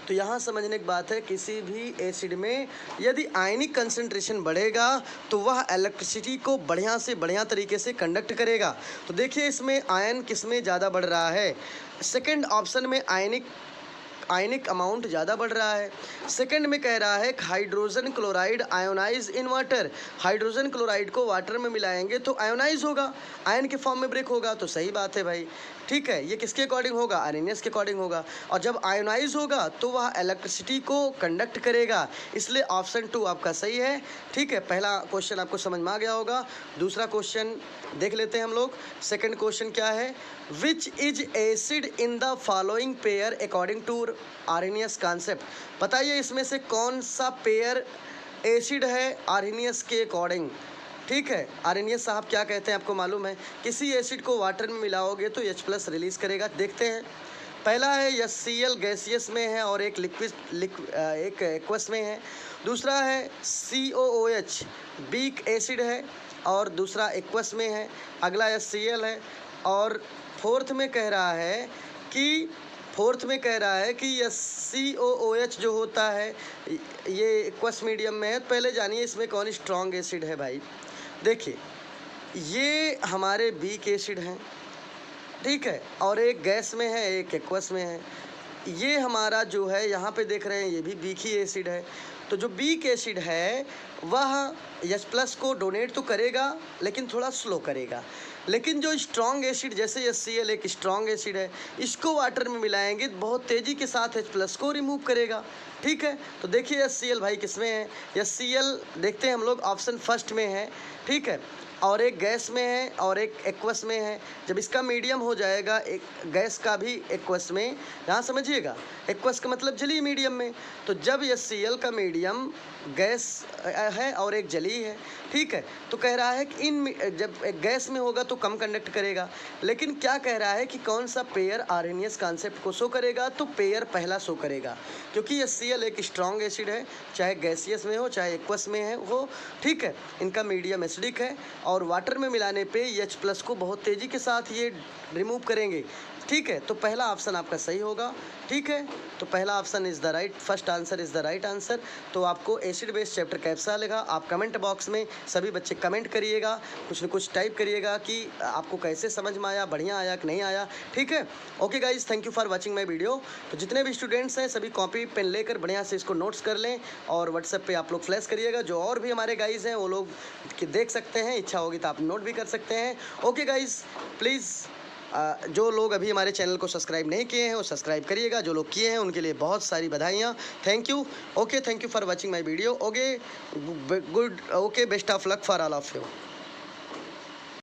तो यहाँ समझने की बात है, किसी भी एसिड में यदि आयनिक कंसंट्रेशन बढ़ेगा तो वह इलेक्ट्रिसिटी को बढ़िया से बढ़िया तरीके से कंडक्ट करेगा। तो देखिए इसमें आयन किस में ज़्यादा बढ़ रहा है, सेकंड ऑप्शन में आयनिक अमाउंट ज़्यादा बढ़ रहा है। सेकंड में कह रहा है hydrogen chloride ionize in water, hydrogen chloride को वाटर में मिलाएंगे तो आयोनाइज होगा, आयन के फॉर्म में ब्रेक होगा। तो सही बात है भाई, ठीक है। ये किसके अकॉर्डिंग होगा? आर्हेनियस के अकॉर्डिंग होगा। और जब आयोनाइज होगा तो वह इलेक्ट्रिसिटी को कंडक्ट करेगा, इसलिए ऑप्शन 2 आपका सही है, ठीक है। पहला क्वेश्चन आपको समझ में आ गया होगा। दूसरा क्वेश्चन देख लेते हैं हम लोग। सेकंड क्वेश्चन क्या है, which is acid in the following pair according to Arrhenius concept. बताइए इसमें से कौन सा पेयर एसिड है आर्हेनियस के अकॉर्डिंग, ठीक है। आर्हेनियस साहब क्या कहते हैं आपको मालूम है, किसी एसिड को वाटर में मिलाओगे तो H+ रिलीज करेगा। देखते हैं, पहला है HCl गैसियस में है और एक एक एक्वस में है। दूसरा है COOH वीक एसिड है और दूसरा एक्वस में है। अगला HCl है। और फोर्थ में कह रहा है कि COOH जो होता है ये एक्वस मीडियम में है। पहले जानिए इसमें कौन स्ट्रॉन्ग एसिड है भाई। देखिए ये हमारे वीक एसिड हैं, ठीक है, और एक गैस में है एक एक्वस में है। ये हमारा जो है यहाँ पे देख रहे हैं ये भी वीक ही एसिड है। तो जो वीक एसिड है वह H+ को डोनेट तो करेगा लेकिन थोड़ा स्लो करेगा। लेकिन जो स्ट्रॉन्ग एसिड जैसे HCl एक स्ट्रॉन्ग एसिड है, इसको वाटर में मिलाएंगे तो बहुत तेज़ी के साथ H+ को रिमूव करेगा, ठीक है। तो देखिए HCl भाई किस में है, HCl देखते हैं हम लोग ऑप्शन फर्स्ट में है, ठीक है, और एक गैस में है और एक एक्वस में है। जब इसका मीडियम हो जाएगा एक गैस का भी एक्वस में, यहाँ समझिएगा एक्वस का मतलब जलीय मीडियम में, तो जब HCl का मीडियम गैस है और एक जलीय है, ठीक है, तो कह रहा है कि जब एक गैस में होगा तो कम कंडक्ट करेगा। लेकिन क्या कह रहा है कि कौन सा पेयर आर्हेनियस कॉन्सेप्ट को शो करेगा, तो पेयर पहला शो करेगा, क्योंकि HCl एक स्ट्रॉन्ग एसिड है, चाहे गैसियस में हो चाहे एक्वस में है वो, ठीक है, इनका मीडियम एसिडिक है और वाटर में मिलाने पे H+ को बहुत तेज़ी के साथ ये रिमूव करेंगे, ठीक है। तो पहला ऑप्शन आपका सही होगा, ठीक है। तो पहला option is the right, first answer is the right answer. तो आपको एसिड बेस चैप्टर कैसा लगा आप कमेंट बॉक्स में सभी बच्चे कमेंट करिएगा, कुछ न कुछ टाइप करिएगा कि आपको कैसे समझ में आया, बढ़िया आया कि नहीं आया, ठीक है। Okay guys, thank you for watching my video. तो जितने भी स्टूडेंट्स हैं सभी कॉपी पेन लेकर बढ़िया से इसको नोट्स कर लें और व्हाट्सएप पर आप लोग फ्लैश करिएगा। जो और भी हमारे गाइज हैं वो लोग देख सकते हैं, इच्छा होगी तो आप नोट भी कर सकते हैं। ओके गाइज, प्लीज़ जो लोग अभी हमारे चैनल को सब्सक्राइब नहीं किए हैं वो सब्सक्राइब करिएगा, जो लोग किए हैं उनके लिए बहुत सारी बधाइयाँ। Thank you. Okay, thank you for watching my video. Okay, good, okay, best of luck for all of you.